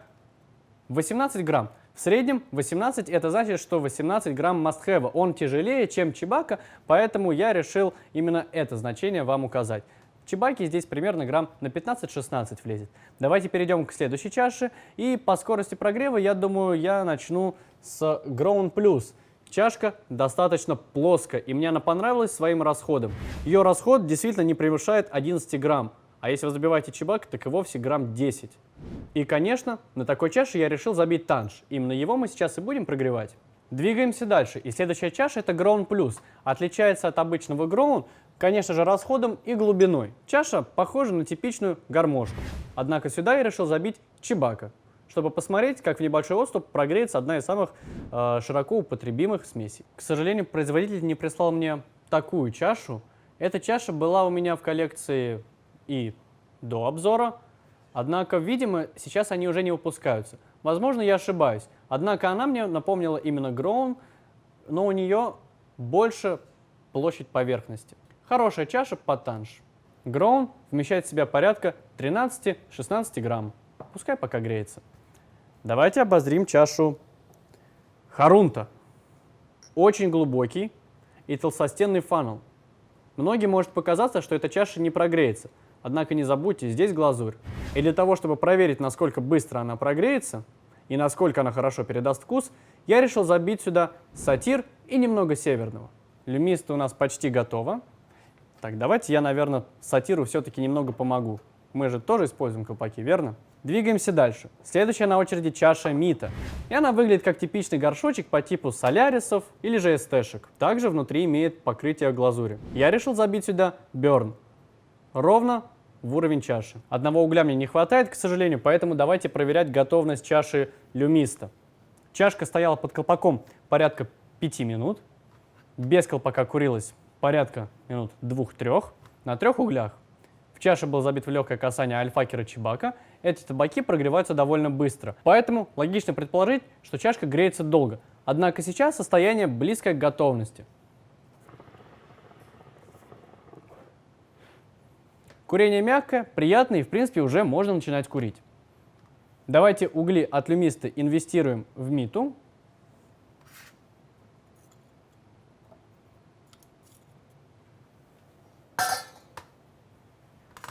18 грамм. В среднем 18 это значит, что 18 грамм must have. Он тяжелее, чем чибака, поэтому я решил именно это значение вам указать. Чибаки здесь примерно грамм на 15-16 влезет. Давайте перейдем к следующей чаше. И по скорости прогрева, я думаю, я начну с Grown Plus. Чашка достаточно плоская, и мне она понравилась своим расходом. Ее расход действительно не превышает 11 грамм. А если вы забиваете чибак, так и вовсе грамм 10. И, конечно, на такой чаше я решил забить танж. Именно его мы сейчас и будем прогревать. Двигаемся дальше. И следующая чаша — это Grown Plus. Отличается от обычного Grown, конечно же, расходом и глубиной. Чаша похожа на типичную гармошку. Однако сюда я решил забить чибака, чтобы посмотреть, как в небольшой отступ прогреется одна из самых широко употребимых смесей. К сожалению, производитель не прислал мне такую чашу. Эта чаша была у меня в коллекции и до обзора, однако, видимо, сейчас они уже не выпускаются. Возможно, я ошибаюсь, однако она мне напомнила именно Grown, но у нее больше площадь поверхности. Хорошая чаша под танж. Grown вмещает в себя порядка 13-16 грамм. Пускай пока греется. Давайте обозрим чашу Харунта. Очень глубокий и толстостенный фанел. Многим может показаться, что эта чаша не прогреется. Однако не забудьте, здесь глазурь. И для того, чтобы проверить, насколько быстро она прогреется и насколько она хорошо передаст вкус, я решил забить сюда сатир и немного северного. Люмиста у нас почти готова. Так, давайте я, наверное, сатиру все-таки немного помогу. Мы же тоже используем колпаки, верно? Двигаемся дальше. Следующая на очереди чаша Мита. И она выглядит как типичный горшочек по типу солярисов или же эстешек. Также внутри имеет покрытие глазури. Я решил забить сюда Burn. Ровно в уровень чаши. Одного угля мне не хватает, к сожалению, поэтому давайте проверять готовность чаши Люмиста. Чашка стояла под колпаком порядка 5 минут. Без колпака курилась порядка минут 2-3 на 3 углях. В чаше был забит в легкое касание альфакера чибака. Эти табаки прогреваются довольно быстро. Поэтому логично предположить, что чашка греется долго. Однако сейчас состояние близкое к готовности. Курение мягкое, приятное и, в принципе, уже можно начинать курить. Давайте угли от люмиста инвестируем в миту.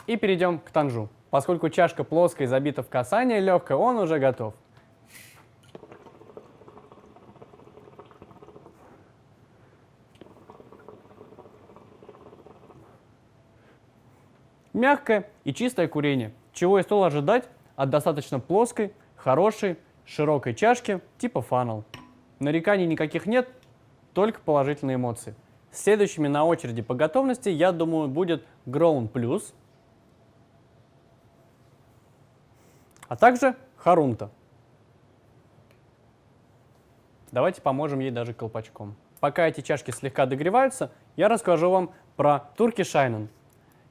И перейдем к танжу. Поскольку чашка плоская и забита в касание легкое, он уже готов. Мягкое и чистое курение, чего и стоило ожидать от достаточно плоской, хорошей, широкой чашки типа фанел. Нареканий никаких нет, только положительные эмоции. Следующими на очереди по готовности, я думаю, будет Grown Plus, а также Харунта. Давайте поможем ей даже колпачком. Пока эти чашки слегка догреваются, я расскажу вам про Турки Шайнен.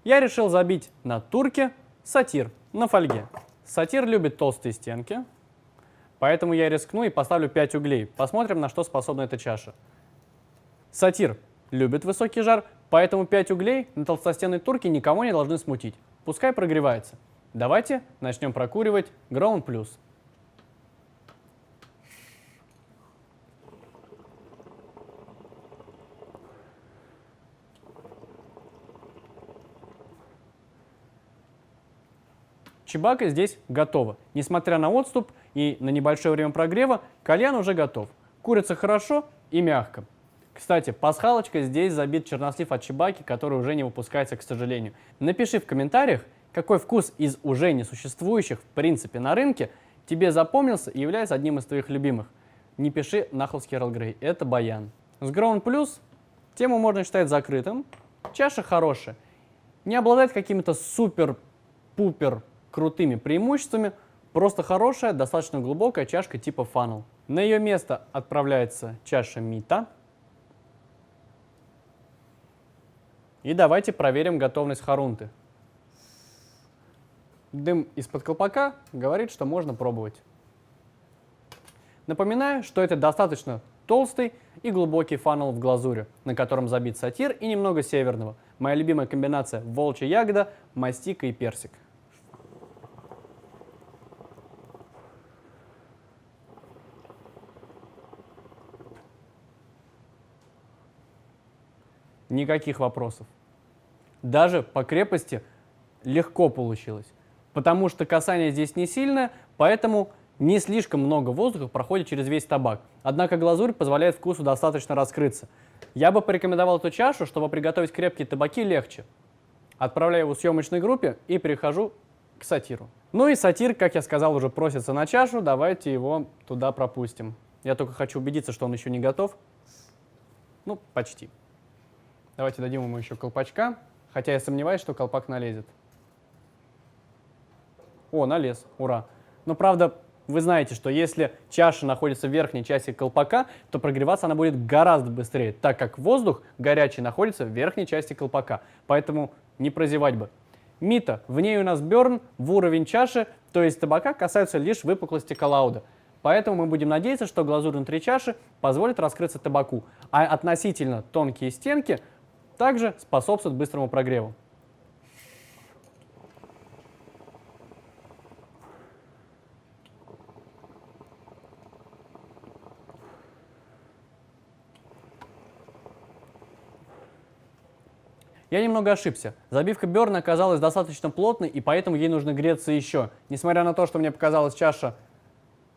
Я решил забить на турке сатир на фольге. Сатир любит толстые стенки, поэтому я рискну и поставлю 5 углей. Посмотрим, на что способна эта чаша. Сатир любит высокий жар, поэтому 5 углей на толстостенной турке никого не должны смутить. Пускай прогревается. Давайте начнем прокуривать Grown Plus. Чибака здесь готова. Несмотря на отступ и на небольшое время прогрева, кальян уже готов. Курится хорошо и мягко. Кстати, пасхалочка здесь забит чернослив от чибаки, который уже не выпускается, к сожалению. Напиши в комментариях, какой вкус из уже несуществующих в принципе на рынке тебе запомнился и является одним из твоих любимых. Не пиши наховский Эрл Грей, это баян. С Grown Plus тему можно считать закрытым. Чаша хорошая. Не обладает какими-то супер-пупер крутыми преимуществами, просто хорошая, достаточно глубокая чашка типа фанел. На ее место отправляется чаша Мита. И давайте проверим готовность Харунты. Дым из-под колпака говорит, что можно пробовать. Напоминаю, что это достаточно толстый и глубокий фанел в глазури, на котором забит сатир и немного северного. Моя любимая комбинация — волчья ягода, мастика и персик. никаких вопросов. Даже по крепости легко получилось, потому что касание здесь не сильное, поэтому не слишком много воздуха проходит через весь табак. Однако глазурь позволяет вкусу достаточно раскрыться. Я бы порекомендовал эту чашу, чтобы приготовить крепкие табаки легче. Отправляю его в съемочной группе и перехожу к сатиру. Ну и сатир, как я сказал, уже просится на чашу, давайте его туда пропустим. Я только хочу убедиться, что он еще не готов. Ну, почти. Давайте дадим ему еще колпачка, хотя я сомневаюсь, что колпак налезет. О, налез, ура. Но правда, вы знаете, что если чаша находится в верхней части колпака, то прогреваться она будет гораздо быстрее, так как воздух горячий находится в верхней части колпака. Поэтому не прозевать бы. Мита, в ней у нас берн в уровень чаши, то есть табака касаются лишь выпуклости коллауда. Поэтому мы будем надеяться, что глазурь внутри чаши позволит раскрыться табаку, а относительно тонкие стенки также способствуют быстрому прогреву. Я немного ошибся. Забивка берна оказалась достаточно плотной, и поэтому ей нужно греться еще. Несмотря на то, что мне показалась чаша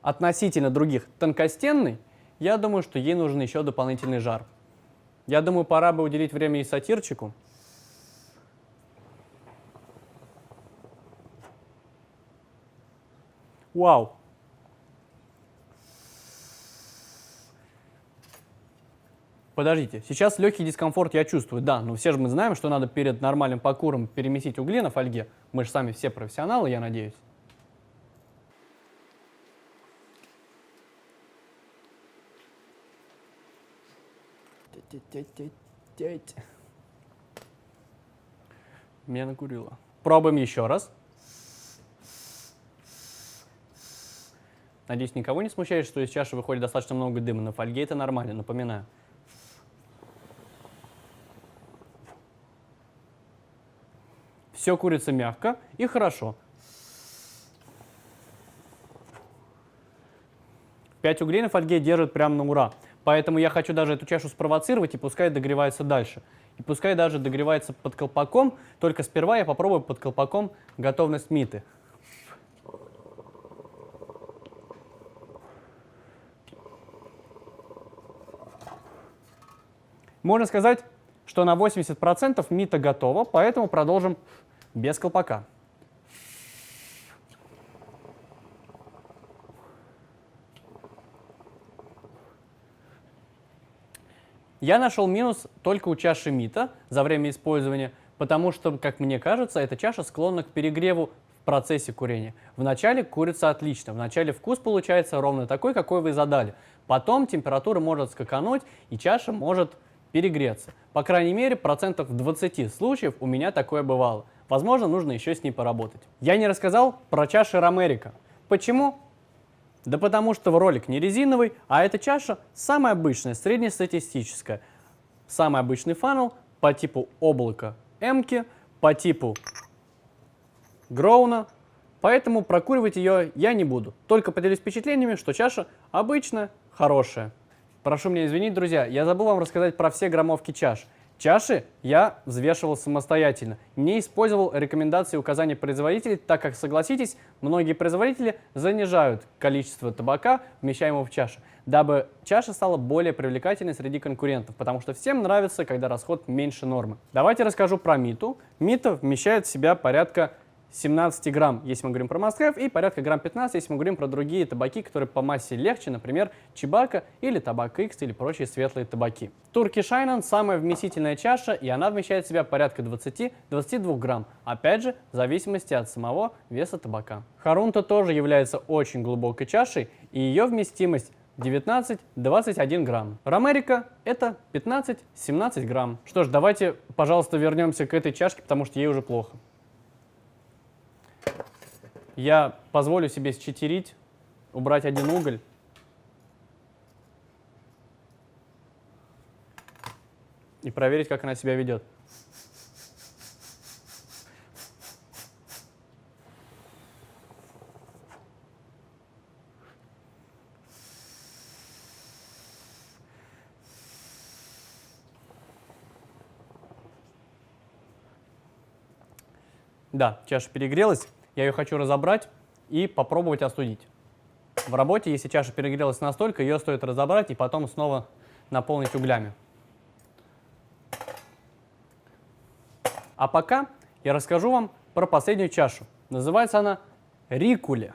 относительно других тонкостенной, я думаю, что ей нужен еще дополнительный жар. Я думаю, пора бы уделить время и сатирчику. Вау! Подождите, сейчас легкий дискомфорт я чувствую, да, но все же мы знаем, что надо перед нормальным покуром перемесить угли на фольге. Мы же сами все профессионалы, я надеюсь. Меня накурило. Пробуем еще раз. Надеюсь, никого не смущает, что из чаши выходит достаточно много дыма. На фольге это нормально, напоминаю. Все курится мягко и хорошо. 5 углей на фольге держит прям на ура. Поэтому я хочу даже эту чашу спровоцировать, и пускай догревается дальше. И пускай даже догревается под колпаком, только сперва я попробую под колпаком готовность Миты. Можно сказать, что на 80% Мита готова, поэтому продолжим без колпака. Я нашел минус только у чаши Мита за время использования, потому что, как мне кажется, эта чаша склонна к перегреву в процессе курения. Вначале курится отлично, вначале вкус получается ровно такой, какой вы задали. Потом температура может скакануть, и чаша может перегреться. По крайней мере, процентов в 20 случаев у меня такое бывало. Возможно, нужно еще с ней поработать. Я не рассказал про чаши Ромерико. Почему? Да потому что ролик не резиновый, а эта чаша самая обычная, среднестатистическая. Самый обычный фанел по типу облака Эмки, по типу Гроуна. Поэтому прокуривать ее я не буду. Только поделюсь впечатлениями, что чаша обычная, хорошая. Прошу меня извинить, друзья, я забыл вам рассказать про все граммовки чаш. Чаши я взвешивал самостоятельно, не использовал рекомендации и указания производителей, так как, согласитесь, многие производители занижают количество табака, вмещаемого в чаше, дабы чаша стала более привлекательной среди конкурентов, потому что всем нравится, когда расход меньше нормы. Давайте расскажу про Миту. Мита вмещает в себя порядка 17 грамм, если мы говорим про must-have, и порядка грамм 15, если мы говорим про другие табаки, которые по массе легче, например, Чибако или Табак X или прочие светлые табаки. Turkish Island самая вместительная чаша, и она вмещает в себя порядка 20-22 грамм, опять же, в зависимости от самого веса табака. Харунта тоже является очень глубокой чашей, и ее вместимость 19-21 грамм. Ромерико это 15-17 грамм. Что ж, давайте, пожалуйста, вернемся к этой чашке, потому что ей уже плохо. Я позволю себе счетверить, убрать один уголь. И проверить, как она себя ведет. Да, чаша перегрелась, я ее хочу разобрать и попробовать остудить. В работе, если чаша перегрелась настолько, ее стоит разобрать и потом снова наполнить углями. А пока я расскажу вам про последнюю чашу. Называется она Рикуле.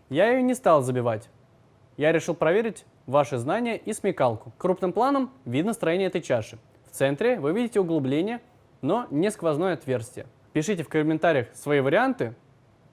Я ее не стал забивать. Я решил проверить ваши знания и смекалку. Крупным планом видно строение этой чаши. В центре вы видите углубление, но не сквозное отверстие. Пишите в комментариях свои варианты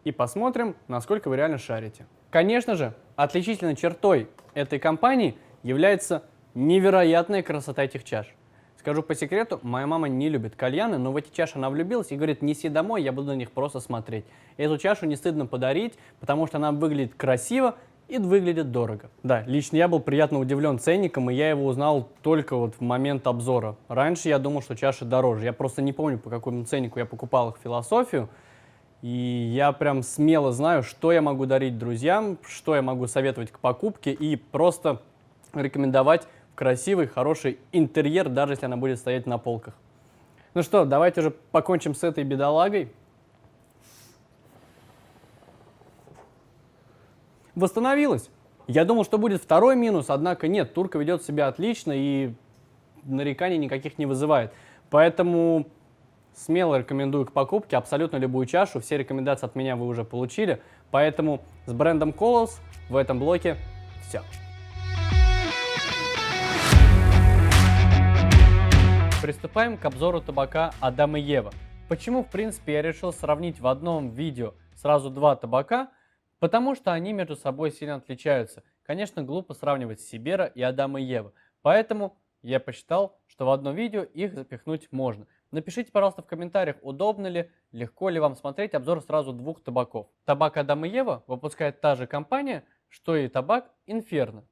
и посмотрим, насколько вы реально шарите. Конечно же, отличительной чертой этой компании является невероятная красота этих чаш. Скажу по секрету, моя мама не любит кальяны, но в эти чаши она влюбилась и говорит: неси домой, я буду на них просто смотреть. Эту чашу не стыдно подарить, потому что она выглядит красиво и выглядит дорого. Да, лично я был приятно удивлен ценником, и я его узнал только вот в момент обзора. Раньше я думал, что чаши дороже. Я просто не помню, по какому ценнику я покупал их в Философию. И я прям смело знаю, что я могу дарить друзьям, что я могу советовать к покупке и просто рекомендовать в красивый, хороший интерьер, даже если она будет стоять на полках. Ну что, давайте уже покончим с этой бедолагой. Восстановилась. Я думал, что будет второй минус, однако нет, турка ведет себя отлично и нареканий никаких не вызывает. Поэтому смело рекомендую к покупке абсолютно любую чашу. Все рекомендации от меня вы уже получили. Поэтому с брендом Colors в этом блоке все. Приступаем к обзору табака Адам и Ева. Почему, в принципе, я решил сравнить в одном видео сразу два табака? Потому что они между собой сильно отличаются. Конечно, глупо сравнивать Сибера и Адама и Ева. Поэтому я посчитал, что в одно видео их запихнуть можно. Напишите, пожалуйста, в комментариях, удобно ли, легко ли вам смотреть обзор сразу двух табаков. Табак Адам и Ева выпускает та же компания, что и табак Inferno.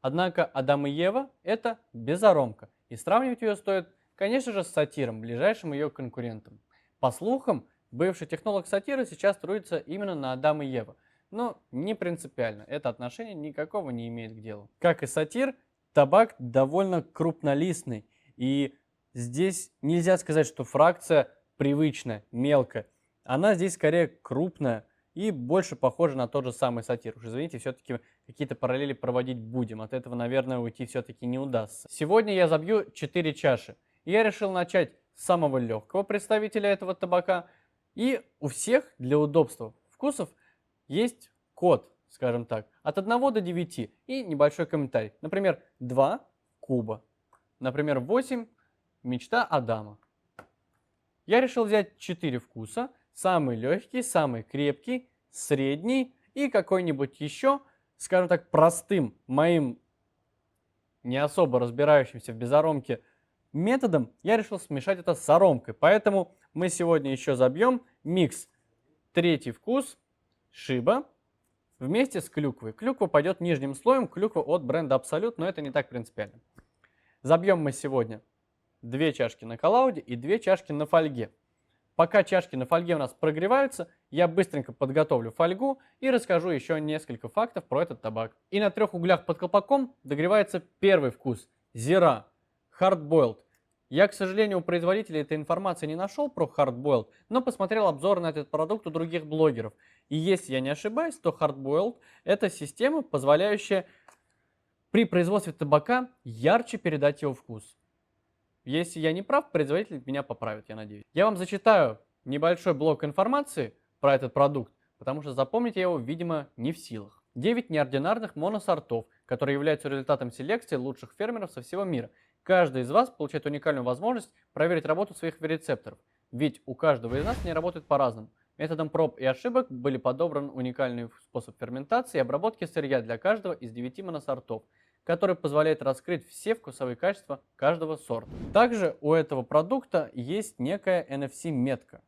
Однако Адам и Ева это безаромка. И сравнивать ее стоит, конечно же, с Сатиром, ближайшим ее конкурентом. По слухам, бывший технолог Сатира сейчас трудится именно на Адам и Ева. Но не принципиально, это отношение никакого не имеет к делу. Как и Сатир, табак довольно крупнолистный. И здесь нельзя сказать, что фракция привычная, мелкая. Она здесь скорее крупная и больше похожа на тот же самый Сатир. Уж извините, все-таки какие-то параллели проводить будем. От этого, наверное, уйти все-таки не удастся. Сегодня я забью 4 чаши. И я решил начать с самого легкого представителя этого табака. И у всех для удобства вкусов есть код, скажем так, от 1 до 9 и небольшой комментарий. Например, 2 Куба. Например, 8 Мечта Адама. Я решил взять 4 вкуса. Самый легкий, самый крепкий, средний и какой-нибудь еще, скажем так, простым моим не особо разбирающимся в безаромке методом я решил смешать это с аромкой. Поэтому мы сегодня еще забьем микс. 3-й вкус Шиба вместе с клюквой. Клюква пойдет нижним слоем, клюква от бренда Absolut, но это не так принципиально. Забьем мы сегодня 2 чашки на коллауде и 2 чашки на фольге. Пока чашки на фольге у нас прогреваются, я быстренько подготовлю фольгу и расскажу еще несколько фактов про этот табак. И на 3 углях под колпаком догревается 1-й вкус Zira Hard Boiled. Я, к сожалению, у производителя этой информации не нашел про Hard Boiled, но посмотрел обзор на этот продукт у других блогеров. И если я не ошибаюсь, то Hard Boiled это система, позволяющая при производстве табака ярче передать его вкус. Если я не прав, производитель меня поправит, я надеюсь. Я вам зачитаю небольшой блок информации про этот продукт, потому что запомнить я его, видимо, не в силах. 9 неординарных моносортов, которые являются результатом селекции лучших фермеров со всего мира. Каждый из вас получает уникальную возможность проверить работу своих рецепторов, ведь у каждого из нас они работают по-разному. Методом проб и ошибок были подобран уникальный способ ферментации и обработки сырья для каждого из 9 моносортов, который позволяет раскрыть все вкусовые качества каждого сорта. Также у этого продукта есть некая NFC-метка,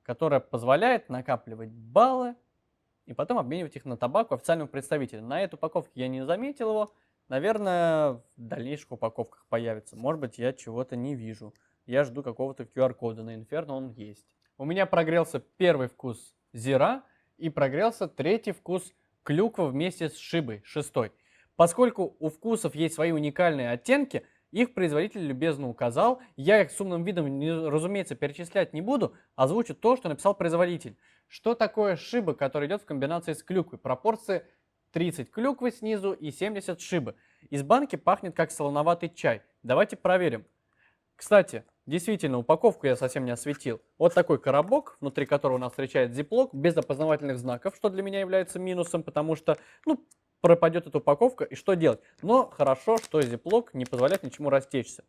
которая позволяет накапливать баллы и потом обменивать их на табак у официального представителя. На этой упаковке я не заметил его. Наверное, в дальнейших упаковках появится. Может быть, я чего-то не вижу. Я жду какого-то QR-кода. На Inferno он есть. У меня прогрелся 1-й вкус Zira и прогрелся 3-й вкус клюква вместе с Шибой, 6-й. Поскольку у вкусов есть свои уникальные оттенки, Их производитель любезно указал, я их с умным видом, разумеется, перечислять не буду, озвучу то, что написал производитель. Что такое шиба, которая идет в комбинации с клюквой? Пропорции 30 клюквы снизу и 70 шибы. Из банки пахнет как солоноватый чай. Давайте проверим. Кстати, действительно, упаковку я совсем не осветил. Вот такой коробок, внутри которого нас встречает зиплок, без опознавательных знаков, что для меня является минусом, потому что, пропадет эта упаковка, и что делать? Но хорошо, что зиплок не позволяет ничему растечься.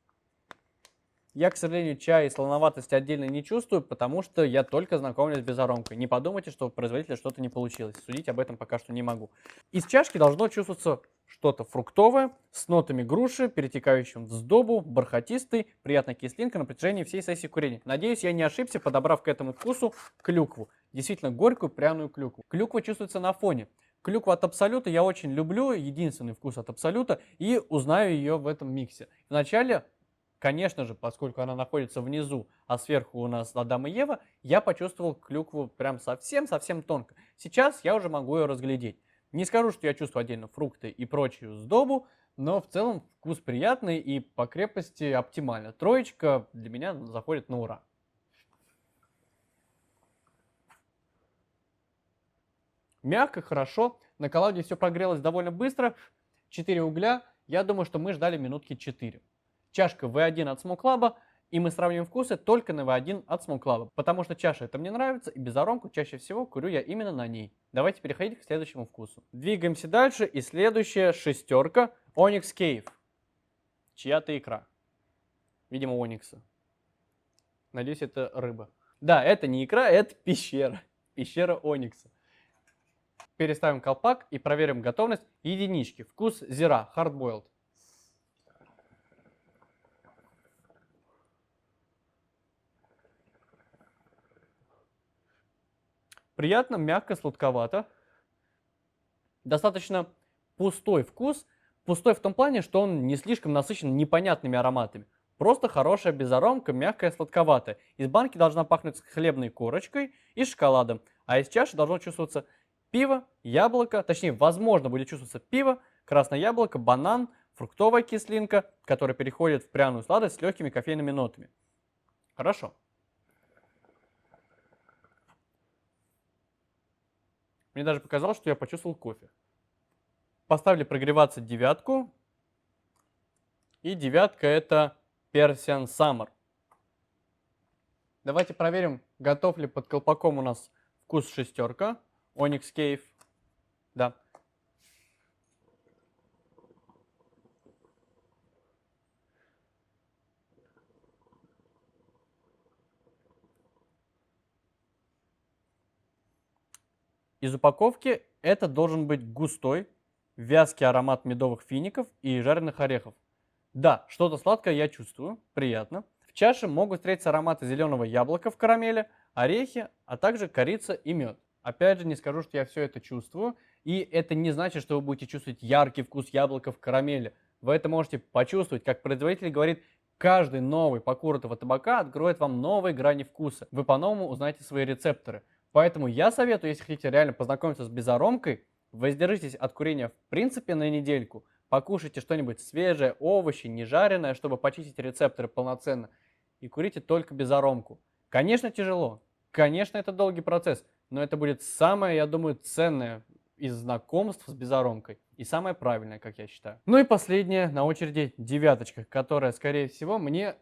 Я, к сожалению, чай и солоноватости отдельно не чувствую, потому что я только знакомлюсь с безоромкой. Не подумайте, что у производителя что-то не получилось. Судить об этом пока что не могу. Из чашки должно чувствоваться что-то фруктовое, с нотами груши, перетекающим в сдобу, бархатистый, приятная кислинка на протяжении всей сессии курения. Надеюсь, я не ошибся, подобрав к этому вкусу клюкву. Действительно горькую пряную клюкву. Клюква чувствуется на фоне. Клюкву от Абсолюта я очень люблю, единственный вкус от Абсолюта, и узнаю ее в этом миксе. Вначале, конечно же, поскольку она находится внизу, а сверху у нас Адам и Ева, я почувствовал клюкву прям совсем-совсем тонко. Сейчас я уже могу ее разглядеть. Не скажу, что я чувствую отдельно фрукты и прочую сдобу, но в целом вкус приятный и по крепости оптимально. Троечка для меня заходит на ура. Мягко, хорошо. На колоде все прогрелось довольно быстро. 4 угля. Я думаю, что мы ждали минутки 4. Чашка V1 от Smoke Club. И мы сравним вкусы только на V1 от Smoke Club. Потому что чаша это мне нравится. И безоромку чаще всего курю я именно на ней. Давайте переходить к следующему вкусу. Двигаемся дальше. И следующая шестерка. Onyx Cave. Чья-то икра. Видимо, Оникса. Надеюсь, это рыба. Да, это не икра, это пещера. Пещера Оникса. Переставим колпак и проверим готовность единички. Вкус зира, hard boiled. Приятно, мягко, сладковато. Достаточно пустой вкус. Пустой в том плане, что он не слишком насыщен непонятными ароматами. Просто хорошая безаромка, мягкая, сладковатая. Из банки должна пахнуть хлебной корочкой и шоколадом. А из чаши должно чувствоваться пиво, яблоко, точнее, возможно, будет чувствоваться пиво, красное яблоко, банан, фруктовая кислинка, которая переходит в пряную сладость с легкими кофейными нотами. Хорошо. Мне даже показалось, что я почувствовал кофе. Поставили прогреваться девятку. И девятка это Persian Summer. Давайте проверим, готов ли под колпаком у нас вкус шестерка. Onyx Cave. Да. Из упаковки это должен быть густой, вязкий аромат медовых фиников и жареных орехов. Да, что-то сладкое я чувствую, приятно. В чаше могут встретиться ароматы зеленого яблока в карамели, орехи, а также корица и мед. Опять же, не скажу, что я все это чувствую, и это не значит, что вы будете чувствовать яркий вкус яблока в карамели. Вы это можете почувствовать, как производитель говорит, каждый новый покур этого табака откроет вам новые грани вкуса. Вы по-новому узнаете свои рецепторы. Поэтому я советую, если хотите реально познакомиться с безаромкой, воздержитесь от курения в принципе на недельку, покушайте что-нибудь свежее, овощи, не жареное, чтобы почистить рецепторы полноценно, и курите только безаромку. Конечно, тяжело, конечно, это долгий процесс, но это будет самое, я думаю, ценное из знакомств с безаромкой. И самое правильное, как я считаю. Ну и последнее на очереди девяточка, которая, скорее всего, мне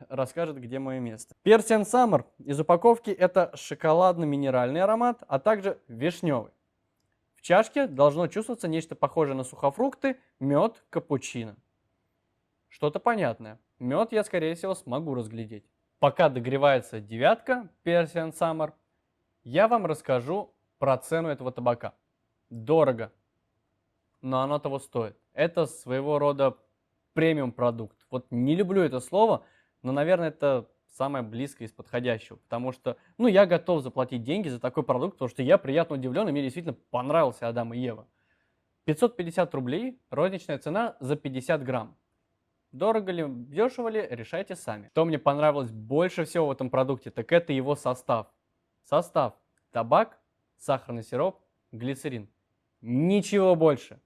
расскажет, где мое место. Persian Summer из упаковки это шоколадно-минеральный аромат, а также вишневый. В чашке должно чувствоваться нечто похожее на сухофрукты, мед, капучино. Что-то понятное. Мед я, скорее всего, смогу разглядеть. Пока догревается девятка Persian Summer, я вам расскажу про цену этого табака. Дорого, но оно того стоит. Это своего рода премиум продукт. Вот не люблю это слово, но, наверное, это самое близкое из подходящего. Потому что, я готов заплатить деньги за такой продукт, потому что я приятно удивлен, и мне действительно понравился Адам и Ева. 550 рублей, розничная цена за 50 грамм. Дорого ли, дешево ли, решайте сами. Что мне понравилось больше всего в этом продукте, так это его состав. Состав: табак, сахарный сироп, глицерин. Ничего больше.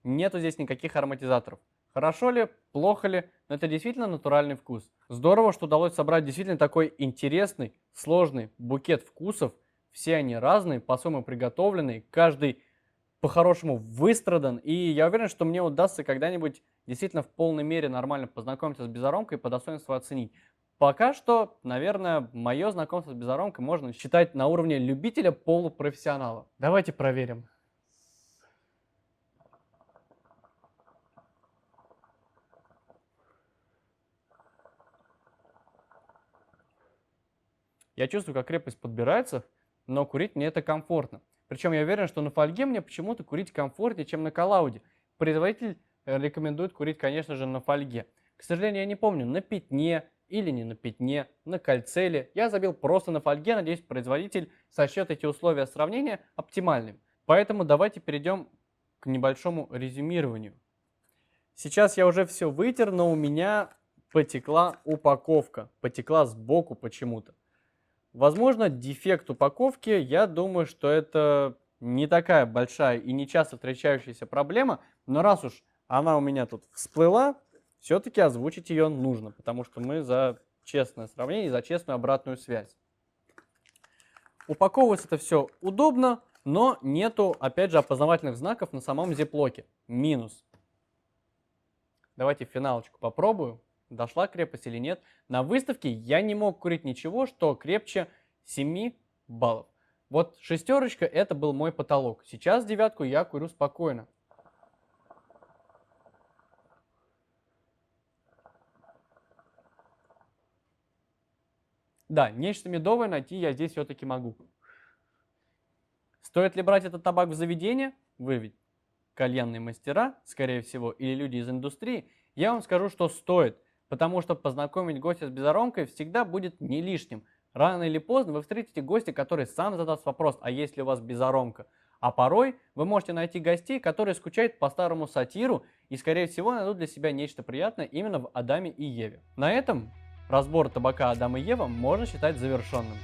Нету здесь никаких ароматизаторов. Хорошо ли, плохо ли, но это действительно натуральный вкус. Здорово, что удалось собрать действительно такой интересный, сложный букет вкусов. Все они разные, по-своему приготовленные, каждый по-хорошему выстрадан. И я уверен, что мне удастся когда-нибудь действительно в полной мере нормально познакомиться с безаромкой и по достоинству оценить. Пока что, наверное, мое знакомство с безаромкой можно считать на уровне любителя-полупрофессионала. Давайте проверим. Я чувствую, как крепость подбирается, но курить мне это комфортно. Причем я уверен, что на фольге мне почему-то курить комфортнее, чем на коллауде. Производитель рекомендует курить, конечно же, на фольге. К сожалению, я не помню, на пятне или не на пятне, на кольце ли. Я забил просто на фольге, надеюсь, производитель сочтет эти условия сравнения оптимальными. Поэтому давайте перейдем к небольшому резюмированию. Сейчас я уже все вытер, но у меня потекла упаковка, потекла сбоку почему-то. Возможно, дефект упаковки, я думаю, что это не такая большая и не часто встречающаяся проблема, но раз уж она у меня тут всплыла, все-таки озвучить ее нужно, потому что мы за честное сравнение, за честную обратную связь. Упаковывается это все удобно, но нету, опять же, опознавательных знаков на самом зиплоке. Минус. Давайте финалочку попробую. Дошла крепость или нет. На выставке я не мог курить ничего, что крепче 7 баллов. Вот шестерочка это был мой потолок. Сейчас девятку я курю спокойно. Да, нечто медовое найти я здесь все-таки могу. Стоит ли брать этот табак в заведение? Вы ведь кальянные мастера, скорее всего, или люди из индустрии. Я вам скажу, что стоит. Потому что познакомить гостя с безаромкой всегда будет не лишним. Рано или поздно вы встретите гостя, который сам задаст вопрос, а есть ли у вас безаромка. А порой вы можете найти гостей, которые скучают по старому сатиру и, скорее всего, найдут для себя нечто приятное именно в Адаме и Еве. На этом разбор табака Адам и Ева можно считать завершенным.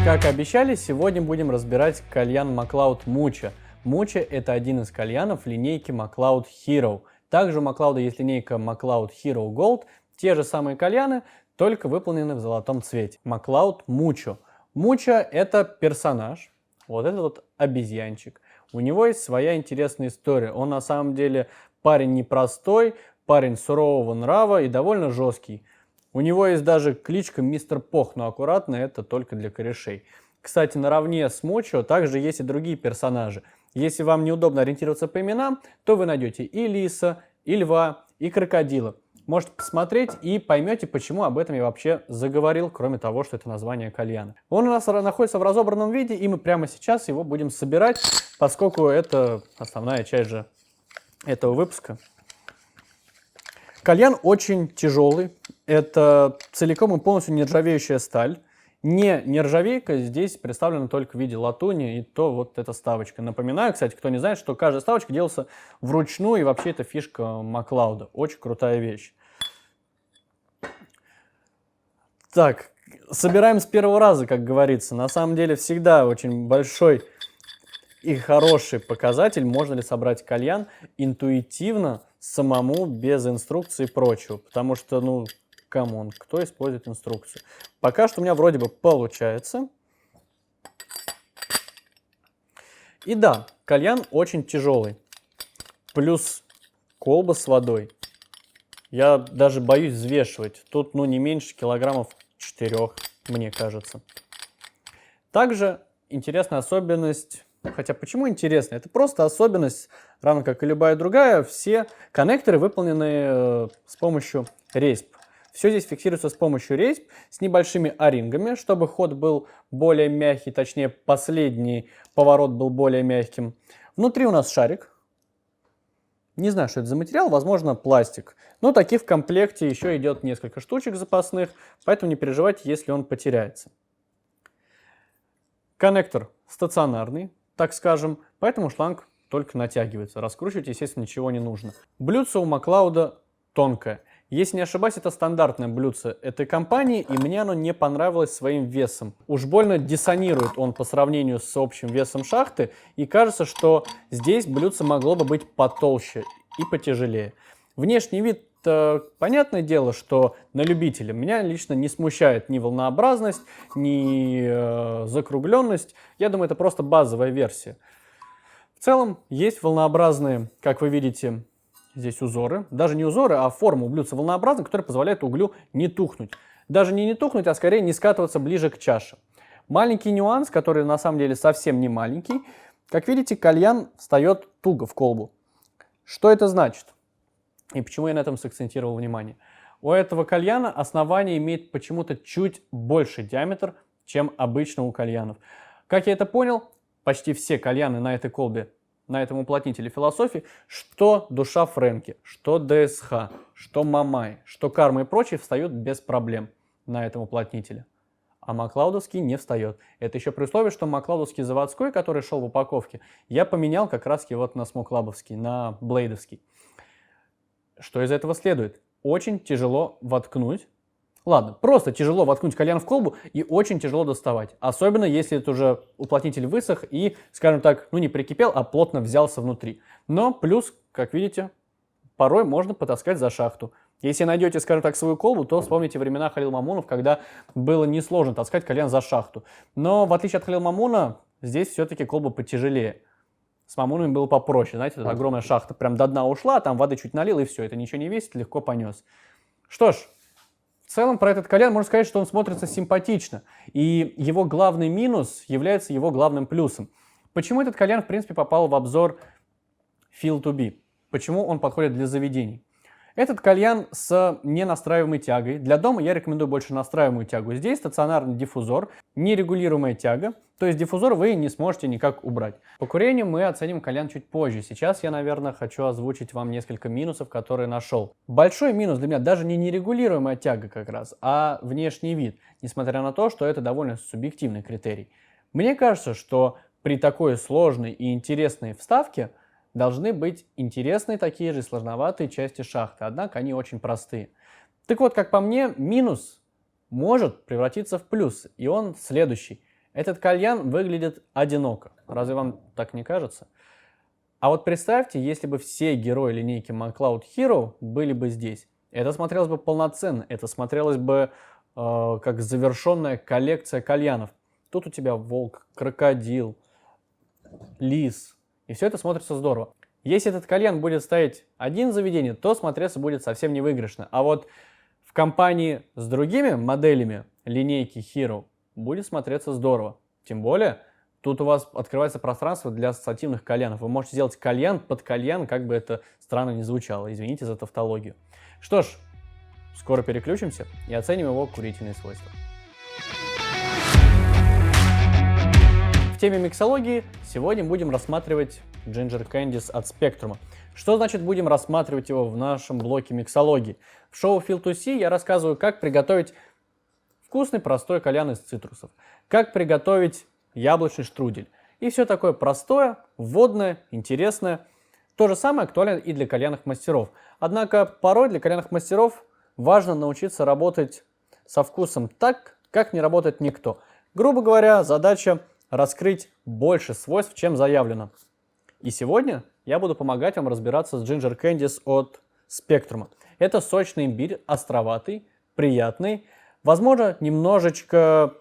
Как обещали, сегодня будем разбирать кальян MacLeod Mucho. Mucho – это один из кальянов линейки MacLeod Hero. Также у MacLeod есть линейка MacLeod Hero Gold. Те же самые кальяны, только выполнены в золотом цвете. MacLeod Mucho. Mucho – это персонаж, вот этот вот обезьянчик. У него есть своя интересная история. Он на самом деле парень непростой, парень сурового нрава и довольно жесткий. У него есть даже кличка Мистер Пох, но аккуратно, это только для корешей. Кстати, наравне с Mucho также есть и другие персонажи. Если вам неудобно ориентироваться по именам, то вы найдете и лиса, и льва, и крокодила. Можете посмотреть и поймете, почему об этом я вообще заговорил, кроме того, что это название кальяна. Он у нас находится в разобранном виде, и мы прямо сейчас его будем собирать, поскольку это основная часть же этого выпуска. Кальян очень тяжелый, это целиком и полностью нержавеющая сталь. Не нержавейка здесь представлена только в виде латуни, и то вот эта вставочка. Напоминаю, кстати, кто не знает, что каждая вставочка делается вручную, и вообще это фишка MacLeod. Очень крутая вещь. Так, собираем с первого раза, как говорится. На самом деле всегда очень большой и хороший показатель, можно ли собрать кальян интуитивно, самому, без инструкции и прочего. Потому что, ну, камон, кто использует инструкцию? Пока что у меня вроде бы получается. И да, кальян очень тяжелый. Плюс колба с водой. Я даже боюсь взвешивать. Тут, ну, не меньше килограммов 4, мне кажется. Также интересная особенность. Хотя почему интересная? Это просто особенность, равно как и любая другая. Все коннекторы выполнены с помощью резьб. Все здесь фиксируется с помощью резьб с небольшими о-рингами, чтобы ход был более мягкий, точнее последний поворот был более мягким. Внутри у нас шарик. Не знаю, что это за материал, возможно пластик. Но таких в комплекте еще идет несколько штучек запасных, поэтому не переживайте, если он потеряется. Коннектор стационарный, так скажем, поэтому шланг только натягивается. Раскручивать, естественно, ничего не нужно. Блюдце у MacLeod тонкое. Если не ошибаюсь, это стандартное блюдце этой компании, и мне оно не понравилось своим весом. Уж больно диссонирует он по сравнению с общим весом шахты, и кажется, что здесь блюдце могло бы быть потолще и потяжелее. Внешний вид, понятное дело, что на любителя. Меня лично не смущает ни волнообразность, ни закругленность. Я думаю, это просто базовая версия. В целом, есть волнообразные, как вы видите, здесь узоры. Даже не узоры, а форма у блюдца волнообразная, которая позволяет углю не тухнуть. Даже не тухнуть, а скорее не скатываться ближе к чаше. Маленький нюанс, который на самом деле совсем не маленький. Как видите, кальян встает туго в колбу. Что это значит? И почему я на этом сакцентировал внимание? У этого кальяна основание имеет почему-то чуть больше диаметр, чем обычно у кальянов. Как я это понял, почти все кальяны на этой колбе, на этом уплотнителе философии, что душа Фрэнки, что ДСХ, что Мамай, что Карма и прочие встают без проблем на этом уплотнителе. А маклаудовский не встает. Это еще при условии, что маклаудовский заводской, который шел в упаковке, я поменял как раз вот на смоклабовский, на блейдовский. Что из этого следует? Очень тяжело воткнуть. Ладно, просто тяжело воткнуть кальян в колбу и очень тяжело доставать. Особенно, если это уже уплотнитель высох и, скажем так, ну не прикипел, а плотно взялся внутри. Но плюс, как видите, порой можно потаскать за шахту. Если найдете, скажем так, свою колбу, то вспомните времена Халил Мамунов, когда было несложно таскать кальян за шахту. Но в отличие от Халил Мамуна, здесь все-таки колба потяжелее. С Мамунами было попроще. Знаете, это огромная шахта прям до дна ушла, там воды чуть налил и все. Это ничего не весит, легко понес. Что ж, в целом про этот кальян можно сказать, что он смотрится симпатично. И его главный минус является его главным плюсом. Почему этот кальян, в принципе, попал в обзор Feel to Be? Почему он подходит для заведений? Этот кальян с ненастраиваемой тягой. Для дома я рекомендую больше настраиваемую тягу. Здесь стационарный диффузор, нерегулируемая тяга. То есть диффузор вы не сможете никак убрать. По курению мы оценим кальян чуть позже. Сейчас я, наверное, хочу озвучить вам несколько минусов, которые нашел. Большой минус для меня даже не нерегулируемая тяга как раз, а внешний вид. Несмотря на то, что это довольно субъективный критерий. Мне кажется, что при такой сложной и интересной вставке должны быть интересные такие же сложноватые части шахты, однако они очень простые. Так вот, как по мне, минус может превратиться в плюс, и он следующий. Этот кальян выглядит одиноко. Разве вам так не кажется? А вот представьте, если бы все герои линейки MacLeod Hero были бы здесь. Это смотрелось бы полноценно, это смотрелось бы как завершенная коллекция кальянов. Тут у тебя волк, крокодил, лис. И все это смотрится здорово. Если этот кальян будет стоять один в заведении, то смотреться будет совсем невыигрышно. А вот в компании с другими моделями линейки Hero будет смотреться здорово. Тем более, тут у вас открывается пространство для ассоциативных кальянов. Вы можете сделать кальян под кальян, как бы это странно ни звучало. Извините за тавтологию. Что ж, скоро переключимся и оценим его курительные свойства. В теме миксологии сегодня будем рассматривать Ginger Candies от Spectrum. Что значит будем рассматривать его в нашем блоке миксологии? В шоу Feel to See я рассказываю, как приготовить вкусный простой кальян из цитрусов, как приготовить яблочный штрудель. И все такое простое, вводное, интересное. То же самое актуально и для кальянных мастеров. Однако порой для кальянных мастеров важно научиться работать со вкусом так, как не работает никто. Грубо говоря, задача раскрыть больше свойств, чем заявлено. И сегодня я буду помогать вам разбираться с Ginger Candies от Spectrum. Это сочный имбирь, островатый, приятный, возможно, немножечко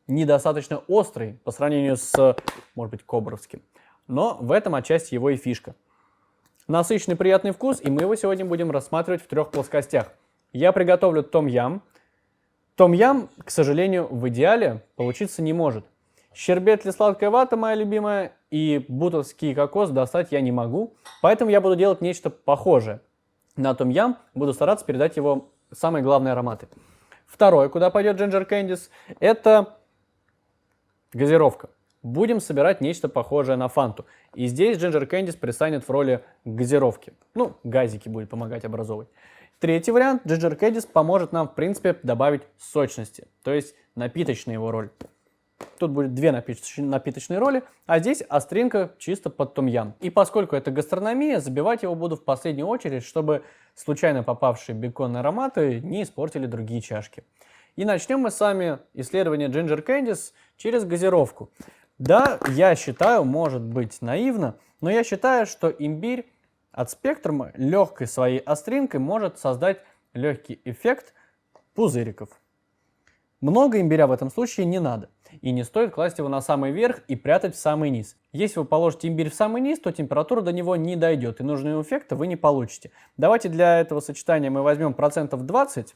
недостаточно острый по сравнению с, может быть, кобровским. Но в этом отчасти его и фишка. Насыщенный приятный вкус, и мы его сегодня будем рассматривать в 3 плоскостях. Я приготовлю том-ям. Том-ям, к сожалению, в идеале получиться не может. Щербет или сладкая вата моя любимая, и бутовский кокос достать я не могу, поэтому я буду делать нечто похожее на том-ям, буду стараться передать его самые главные ароматы. Второе, куда пойдет Ginger Candies, это газировка. Будем собирать нечто похожее на фанту, и здесь Ginger Candies пристанет в роли газировки. Ну, газики будет помогать образовывать. Третий вариант, Ginger Candies поможет нам, в принципе, добавить сочности, то есть напиточная его роль. Тут будет две напиточные роли, а здесь остринка чисто под том-ям. И поскольку это гастрономия, забивать его буду в последнюю очередь, чтобы случайно попавшие беконные ароматы не испортили другие чашки. И начнем мы с вами исследование Ginger Candies через газировку. Да, я считаю, может быть наивно, но я считаю, что имбирь от спектрума легкой своей остринкой может создать легкий эффект пузыриков. Много имбиря в этом случае не надо. И не стоит класть его на самый верх и прятать в самый низ. Если вы положите имбирь в самый низ, то температура до него не дойдет, и нужного эффекта вы не получите. Давайте для этого сочетания мы возьмем процентов 20.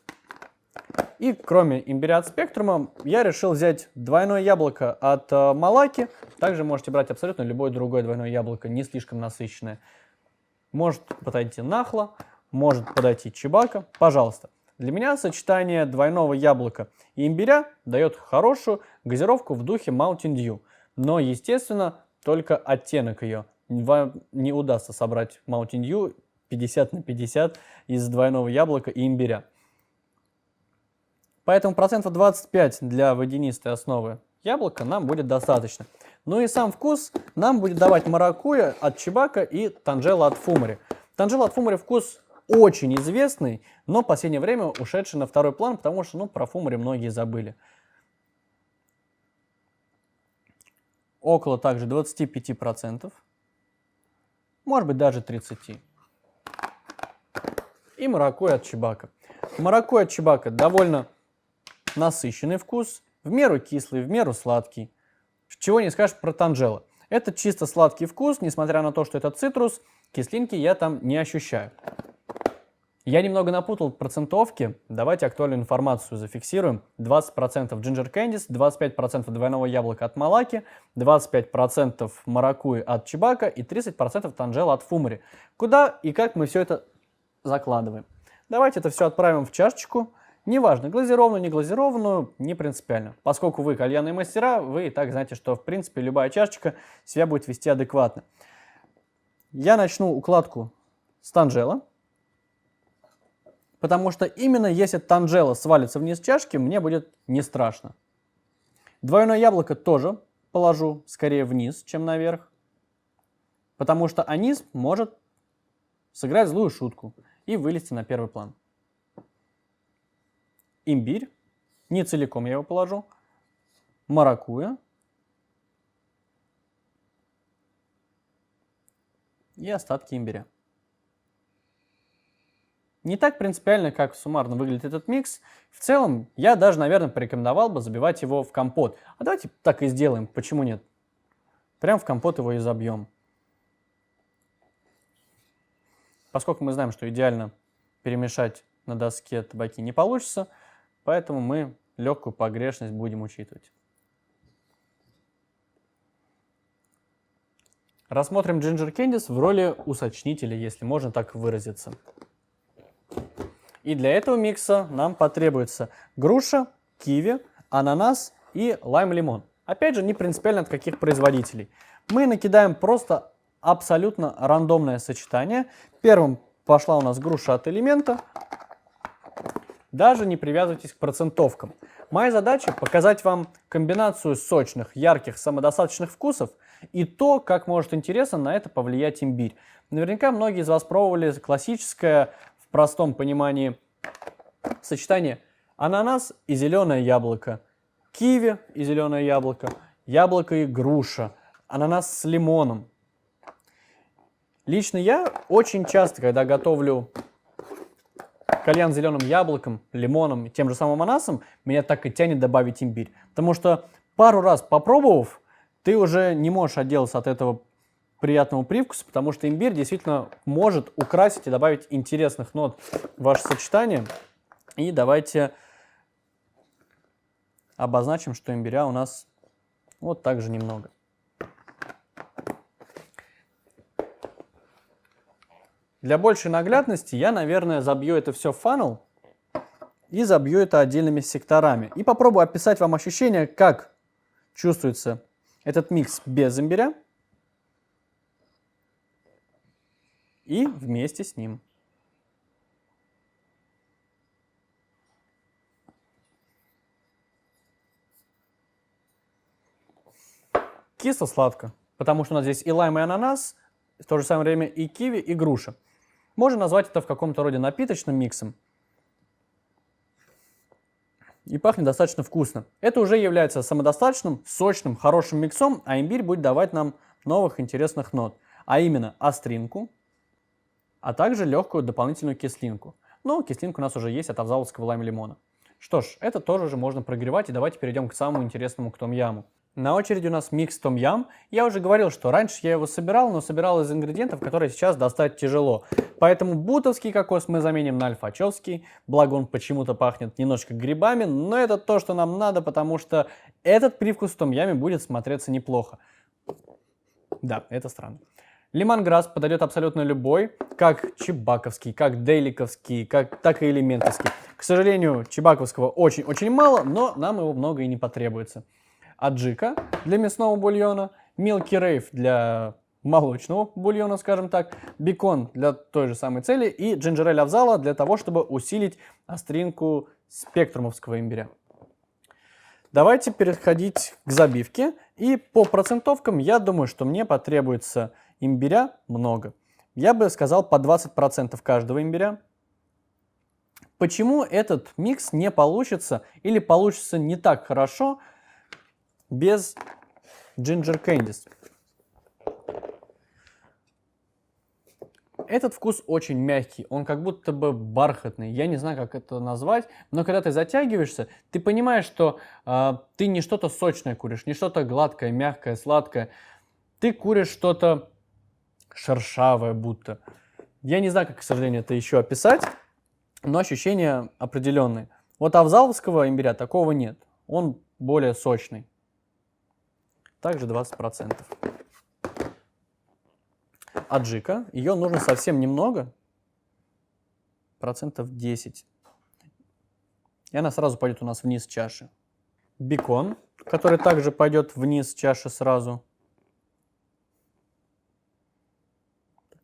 И кроме имбиря от спектрума, я решил взять двойное яблоко от Малаки. Также можете брать абсолютно любое другое двойное яблоко, не слишком насыщенное. Может подойти Нахла, может подойти Чибака. Пожалуйста. Для меня сочетание двойного яблока и имбиря дает хорошую газировку в духе Mountain Dew. Но, естественно, только оттенок ее. Вам не удастся собрать Mountain Dew 50 на 50 из двойного яблока и имбиря. Поэтому процентов 25 для водянистой основы яблока нам будет достаточно. Ну и сам вкус нам будет давать маракуйя от Чибака и танжела от Фумари. Танжела от Фумари вкус очень известный, но в последнее время ушедший на второй план, потому что про Фумари многие забыли. Около также 25%, может быть даже 30%. И маракуйя от Чибака. Маракуйя от Чибака довольно насыщенный вкус, в меру кислый, в меру сладкий. Чего не скажешь про танжела. Это чисто сладкий вкус, несмотря на то, что это цитрус, кислинки я там не ощущаю. Я немного напутал процентовки, давайте актуальную информацию зафиксируем. 20% Ginger Candies, 25% двойного яблока от Малаки, 25% маракуйи от Чибака и 30% танжела от Фумари. Куда и как мы все это закладываем? Давайте это все отправим в чашечку. Неважно, глазированную, не глазированную, не принципиально. Поскольку вы кальянные мастера, вы и так знаете, что в принципе любая чашечка себя будет вести адекватно. Я начну укладку с танжела, потому что именно если танжела свалится вниз чашки, мне будет не страшно. Двойное яблоко тоже положу скорее вниз, чем наверх, потому что анис может сыграть злую шутку и вылезти на первый план. Имбирь, не целиком я его положу, маракуйя и остатки имбиря. Не так принципиально, как суммарно выглядит этот микс. В целом, я даже, наверное, порекомендовал бы забивать его в компот. А давайте так и сделаем, почему нет? Прям в компот его и забьем. Поскольку мы знаем, что идеально перемешать на доске табаки не получится, поэтому мы легкую погрешность будем учитывать. Рассмотрим Ginger Candies в роли усочнителя, если можно так выразиться. И для этого микса нам потребуется груша, киви, ананас и лайм-лимон. Опять же, не принципиально от каких производителей. Мы накидаем просто абсолютно рандомное сочетание. Первым пошла у нас груша от Элемента. Даже не привязывайтесь к процентовкам. Моя задача показать вам комбинацию сочных, ярких, самодостаточных вкусов и то, как может интересно на это повлиять имбирь. Наверняка многие из вас пробовали классическое, в простом понимании, сочетание ананас и зеленое яблоко, киви и зеленое яблоко, яблоко и груша, ананас с лимоном. Лично я очень часто, когда готовлю кальян с зеленым яблоком, лимоном и тем же самым ананасом, меня так и тянет добавить имбирь. Потому что пару раз попробовав, ты уже не можешь отделаться от этого приятного привкуса, потому что имбирь действительно может украсить и добавить интересных нот в ваше сочетание. И давайте обозначим, что имбиря у нас вот так же немного. Для большей наглядности я, наверное, забью это все в фанел и забью это отдельными секторами. И попробую описать вам ощущение, как чувствуется этот микс без имбиря и вместе с ним. кисло-сладко, потому что у нас здесь и лайм, и ананас, в то же самое время и киви, и груша. Можно назвать это в каком-то роде напиточным миксом. И пахнет достаточно вкусно. Это уже является самодостаточным, сочным, хорошим миксом, а имбирь будет давать нам новых интересных нот. А именно остринку, а также легкую дополнительную кислинку. Но кислинка у нас уже есть от авзаловского лайм-лимона. Что ж, это тоже же можно прогревать, и давайте перейдем к самому интересному, к том-яму. На очереди у нас микс том-ям. Я уже говорил, что раньше я его собирал, но собирал из ингредиентов, которые сейчас достать тяжело. Поэтому бутовский кокос мы заменим на альфачевский. Благо он почему-то пахнет немножко грибами, но это то, что нам надо, потому что этот привкус в том-яме будет смотреться неплохо. Да, это странно. Лемонграсс подойдет абсолютно любой, как чебаковский, как дейликовский, так и элементовский. К сожалению, чебаковского очень-очень мало, но нам его много и не потребуется. Аджика для мясного бульона, Milky Rave для молочного бульона, скажем так, бекон для той же самой цели и джинджер-эль авзала для того, чтобы усилить остринку спектрумовского имбиря. Давайте переходить к забивке. И по процентовкам я думаю, что мне потребуется имбиря много. Я бы сказал по 20% каждого имбиря. Почему этот микс не получится или получится не так хорошо без Ginger Candies? Этот вкус очень мягкий, он как будто бы бархатный, я не знаю, как это назвать, но когда ты затягиваешься, ты понимаешь, что ты не что-то сочное куришь, не что-то гладкое, мягкое, сладкое, ты куришь что-то шершавое будто. Я не знаю, как, к сожалению, это еще описать, но ощущения определенные. Вот авзаловского имбиря такого нет, он более сочный, также 20%. Аджика, ее нужно совсем немного, процентов 10. И она сразу пойдет у нас вниз чаши. Бекон, который также пойдет вниз чаши сразу.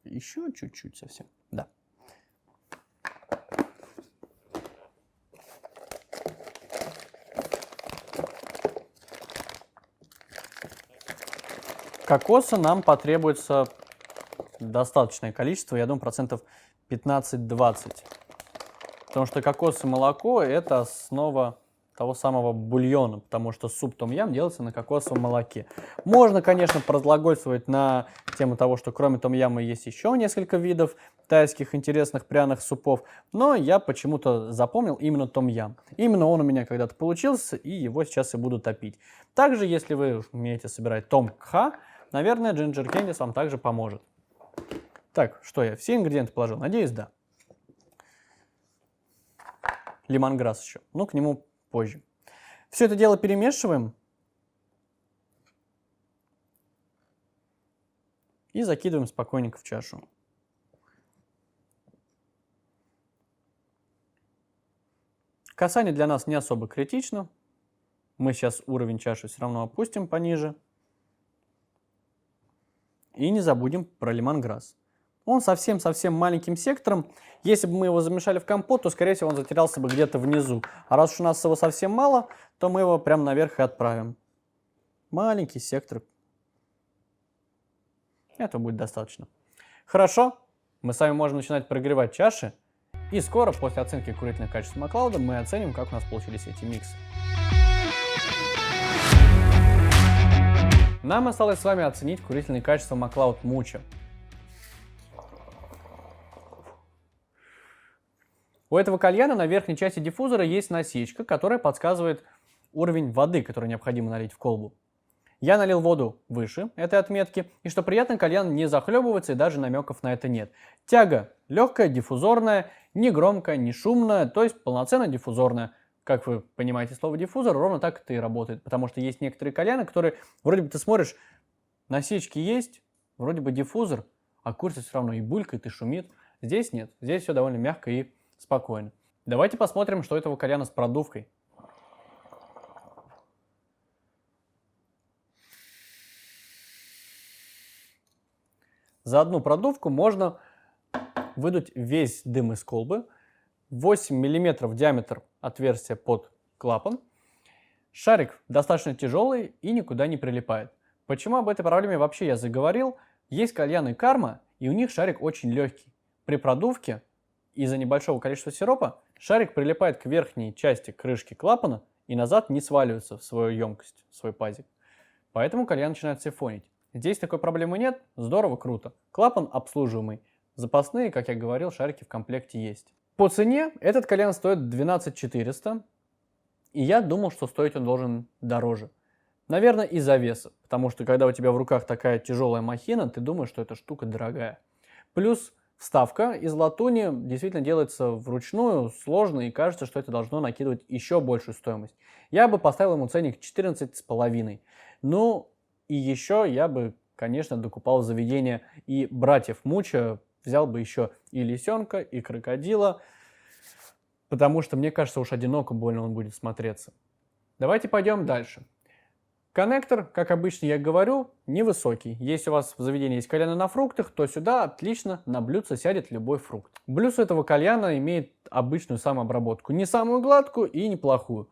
Еще чуть-чуть совсем, да. Кокоса нам потребуется достаточное количество, я думаю, процентов 15-20. Потому что кокос и молоко – это основа того самого бульона, потому что суп том-ям делается на кокосовом молоке. Можно, конечно, поразглагольствовать на тему того, что кроме том-яма есть еще несколько видов тайских интересных пряных супов, но я почему-то запомнил именно том-ям. Именно он у меня когда-то получился, и его сейчас и буду топить. Также, если вы умеете собирать том-кха, наверное, Ginger Candies вам также поможет. Так, что я все ингредиенты положил? Надеюсь, да. Лемонграсс еще, но к нему позже. Все это дело перемешиваем и закидываем спокойненько в чашу. Касание для нас не особо критично. Мы сейчас уровень чаши все равно опустим пониже. И не забудем про лемонграсс. Он совсем-совсем маленьким сектором. Если бы мы его замешали в компот, то, скорее всего, он затерялся бы где-то внизу. А раз уж у нас его совсем мало, то мы его прямо наверх и отправим. Маленький сектор. Этого будет достаточно. Хорошо. Мы с вами можем начинать прогревать чаши. И скоро, после оценки курительных качеств Маклауда, мы оценим, как у нас получились эти миксы. Нам осталось с вами оценить курительные качества Маклауд Мучо. У этого кальяна на верхней части диффузора есть насечка, которая подсказывает уровень воды, который необходимо налить в колбу. Я налил воду выше этой отметки, и что приятно, кальян не захлебывается, и даже намеков на это нет. Тяга легкая, диффузорная, не громкая, не шумная, то есть полноценно диффузорная. Как вы понимаете, слово диффузор ровно так это и работает, потому что есть некоторые кальяны, которые вроде бы ты смотришь, насечки есть, вроде бы диффузор, а курица все равно и булькает, и шумит. Здесь нет, здесь все довольно мягко и спокойно. Давайте посмотрим, что этого кальяна с продувкой. За одну продувку можно выдуть весь дым из колбы. 8 мм диаметр отверстия под клапан. Шарик достаточно тяжелый и никуда не прилипает. Почему об этой проблеме вообще я заговорил? Есть кальяны Карма, и у них шарик очень легкий. При продувке из-за небольшого количества сиропа шарик прилипает к верхней части крышки клапана и назад не сваливается в свою емкость, в свой пазик. Поэтому кальян начинает сифонить. Здесь такой проблемы нет, здорово, круто. Клапан обслуживаемый. Запасные, как я говорил, шарики в комплекте есть. По цене этот кальян стоит 12 400, и я думал, что стоить он должен дороже. Наверное, из-за веса, потому что когда у тебя в руках такая тяжелая махина, ты думаешь, что эта штука дорогая. Плюс вставка из латуни действительно делается вручную, сложно, и кажется, что это должно накидывать еще большую стоимость. Я бы поставил ему ценник 14,5. Ну, и еще я бы, конечно, докупал в заведение и братьев Муча, взял бы еще и лисенка, и крокодила, потому что, мне кажется, уж одиноко больно он будет смотреться. Давайте пойдем дальше. Коннектор, как обычно я говорю, невысокий. Если у вас в заведении есть кальяны на фруктах, то сюда отлично на блюдце сядет любой фрукт. Блюдце этого кальяна имеет обычную самообработку. Не самую гладкую и неплохую.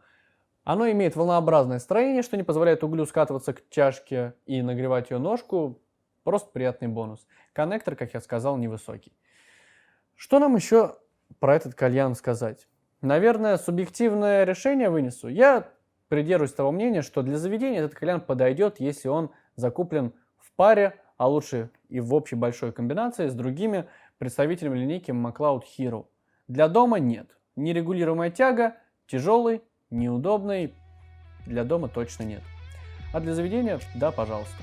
Оно имеет волнообразное строение, что не позволяет углю скатываться к чашке и нагревать ее ножку. Просто приятный бонус. Коннектор, как я сказал, невысокий. Что нам еще про этот кальян сказать? Наверное, субъективное решение вынесу. Я придерживаюсь того мнения, что для заведения этот кальян подойдет, если он закуплен в паре, а лучше и в общей большой комбинации с другими представителями линейки MacLeod Hero. Для дома нет. Нерегулируемая тяга, тяжелый, неудобный, для дома точно нет. А для заведения, да, пожалуйста.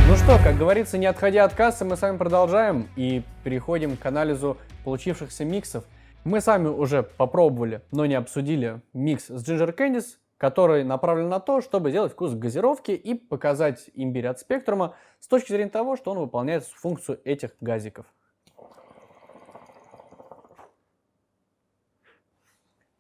Ну что, как говорится, не отходя от кассы, мы с вами продолжаем и переходим к анализу получившихся миксов. Мы сами уже попробовали, но не обсудили микс с Ginger Candies, который направлен на то, чтобы сделать вкус газировки и показать имбирь от спектрума с точки зрения того, что он выполняет функцию этих газиков.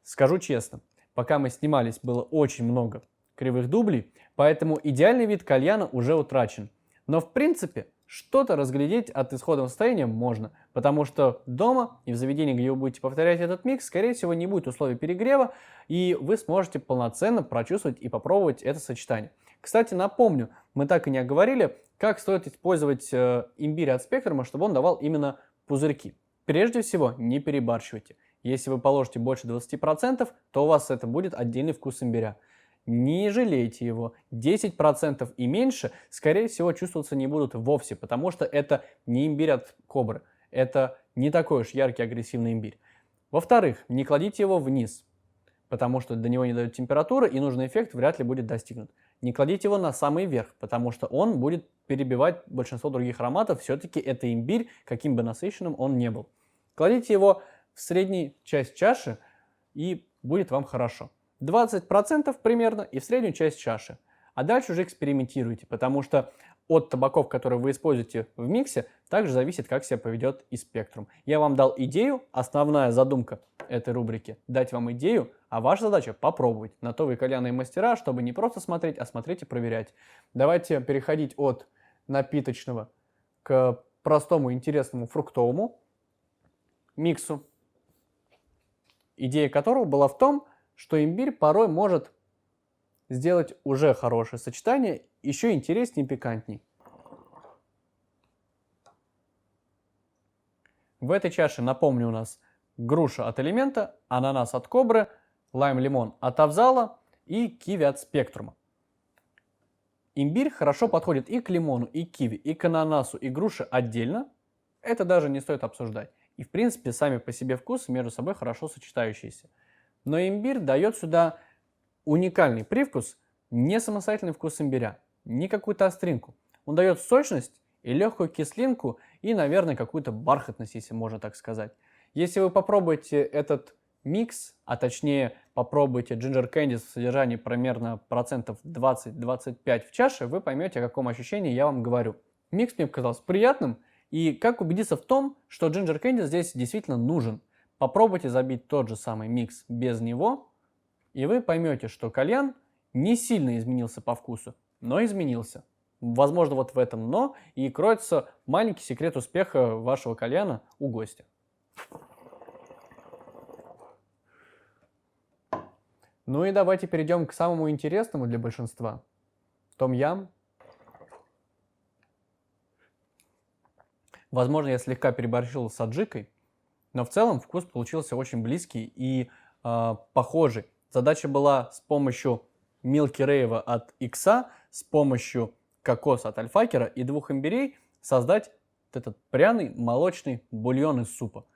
Скажу честно, пока мы снимались, было очень много кривых дублей, поэтому идеальный вид кальяна уже утрачен. Но в принципе, что-то разглядеть от исходного состояния можно, потому что дома и в заведении, где вы будете повторять этот микс, скорее всего, не будет условий перегрева, и вы сможете полноценно прочувствовать и попробовать это сочетание. Кстати, напомню, мы так и не оговорили, как стоит использовать имбирь от спектрума, чтобы он давал именно пузырьки. Прежде всего, не перебарщивайте. Если вы положите больше 20%, то у вас это будет отдельный вкус имбиря. Не жалейте его. 10% и меньше, скорее всего, чувствоваться не будут вовсе, потому что это не имбирь от кобры. Это не такой уж яркий агрессивный имбирь. Во-вторых, не кладите его вниз, потому что до него не дает температура и нужный эффект вряд ли будет достигнут. Не кладите его на самый верх, потому что он будет перебивать большинство других ароматов. Все-таки это имбирь, каким бы насыщенным он не был. Кладите его в среднюю часть чаши, и будет вам хорошо. 20% примерно и в среднюю часть чаши. А дальше уже экспериментируйте, потому что от табаков, которые вы используете в миксе, также зависит, как себя поведет и спектрум. Я вам дал идею, основная задумка этой рубрики – дать вам идею, а ваша задача – попробовать. На то вы кальянные мастера, чтобы не просто смотреть, а смотреть и проверять. Давайте переходить от напиточного к простому, интересному фруктовому миксу, идея которого была в том, что имбирь порой может сделать уже хорошее сочетание, еще интереснее и пикантней. В этой чаше, напомню, у нас груша от Элемента, ананас от Кобры, лайм-лимон от Авзала и киви от Спектрума. Имбирь хорошо подходит и к лимону, и к киви, и к ананасу, и груше отдельно. Это даже не стоит обсуждать. И в принципе сами по себе вкусы между собой хорошо сочетающиеся. Но имбирь дает сюда уникальный привкус, не самостоятельный вкус имбиря, не какую-то остринку. Он дает сочность и легкую кислинку, и, наверное, какую-то бархатность, если можно так сказать. Если вы попробуете этот микс, а точнее попробуйте Ginger Candies в содержании примерно процентов 20-25 в чаше, вы поймете, о каком ощущении я вам говорю. Микс мне показался приятным, и как убедиться в том, что Ginger Candies здесь действительно нужен. Попробуйте забить тот же самый микс без него, и вы поймете, что кальян не сильно изменился по вкусу, но изменился. Возможно, вот в этом «но» и кроется маленький секрет успеха вашего кальяна у гостя. Ну и давайте перейдем к самому интересному для большинства. том-ям. Возможно, я слегка переборщил с аджикой, но в целом вкус получился очень близкий и похожий. Задача была с помощью Milky Rave от Икса, с помощью кокоса от Альфакера и 2 имбирей создать вот этот пряный молочный бульон из супа.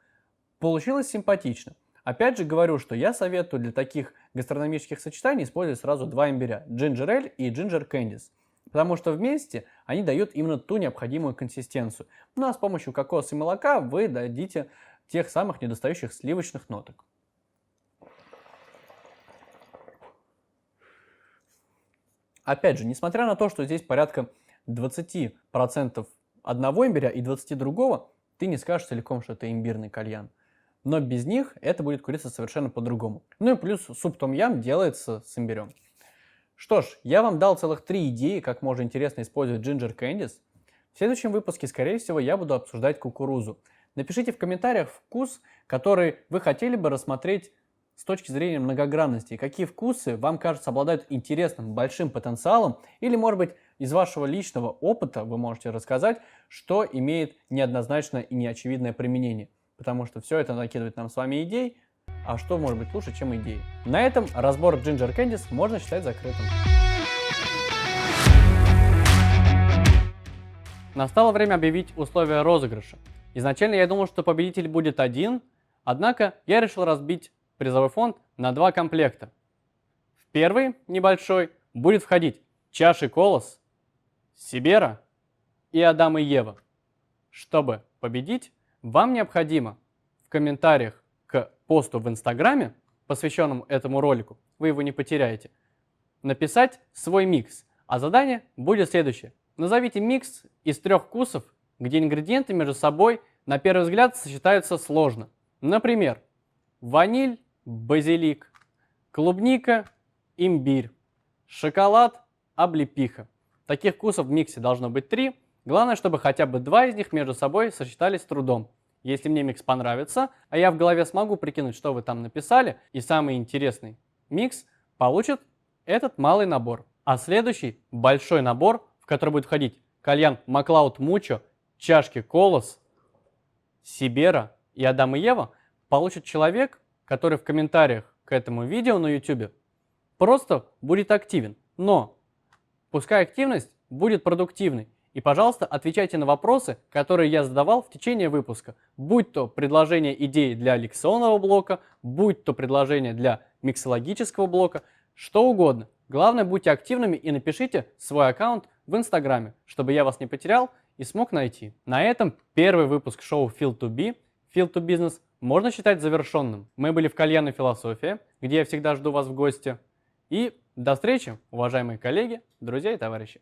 Получилось симпатично. Опять же говорю, что я советую для таких гастрономических сочетаний использовать сразу 2 имбиря, Ginger Ale и Ginger Candies, потому что вместе они дают именно ту необходимую консистенцию. Ну а с помощью кокоса и молока вы дадите тех самых недостающих сливочных ноток. Опять же, несмотря на то, что здесь порядка 20% одного имбиря и 20% другого, ты не скажешь целиком, что это имбирный кальян. Но без них это будет куриться совершенно по-другому. Ну и плюс суп том-ям делается с имбирем. Что ж, я вам дал целых 3 идеи, как можно интересно использовать Ginger Candies. В следующем выпуске, скорее всего, я буду обсуждать кукурузу. Напишите в комментариях вкус, который вы хотели бы рассмотреть с точки зрения многогранности. Какие вкусы вам кажется обладают интересным, большим потенциалом, или, может быть, из вашего личного опыта вы можете рассказать, что имеет неоднозначное и неочевидное применение. Потому что все это накидывает нам с вами идей, а что может быть лучше, чем идеи. На этом разбор Ginger Candies можно считать закрытым. Настало время объявить условия розыгрыша. Изначально я думал, что победитель будет один, однако я решил разбить призовой фонд на 2 комплекта. В первый, небольшой, будет входить чаши Колос, Сибера и Адам и Ева. Чтобы победить, вам необходимо в комментариях к посту в Инстаграме, посвященному этому ролику, вы его не потеряете, написать свой микс. А задание будет следующее. Назовите микс из 3 вкусов, где ингредиенты между собой на первый взгляд сочетаются сложно. Например, ваниль, базилик, клубника, имбирь, шоколад, облепиха. Таких вкусов в миксе должно быть 3. Главное, чтобы хотя бы 2 из них между собой сочетались с трудом. Если мне микс понравится, а я в голове смогу прикинуть, что вы там написали, и самый интересный микс получит этот малый набор. А следующий большой набор, в который будет входить кальян Маклауд Мучо, чашки Колос, Сибера и Адам и Ева, получит человек, который в комментариях к этому видео на YouTube просто будет активен. Но пускай активность будет продуктивной. И, пожалуйста, отвечайте на вопросы, которые я задавал в течение выпуска. Будь то предложение идей для лекционного блока, будь то предложение для миксологического блока, что угодно. Главное, будьте активными и напишите свой аккаунт в Инстаграме, чтобы я вас не потерял и смог найти. На этом первый выпуск шоу Feel to Be, Feel to Business можно считать завершенным. Мы были в Кальянной Философии, где я всегда жду вас в гости. И до встречи, уважаемые коллеги, друзья и товарищи.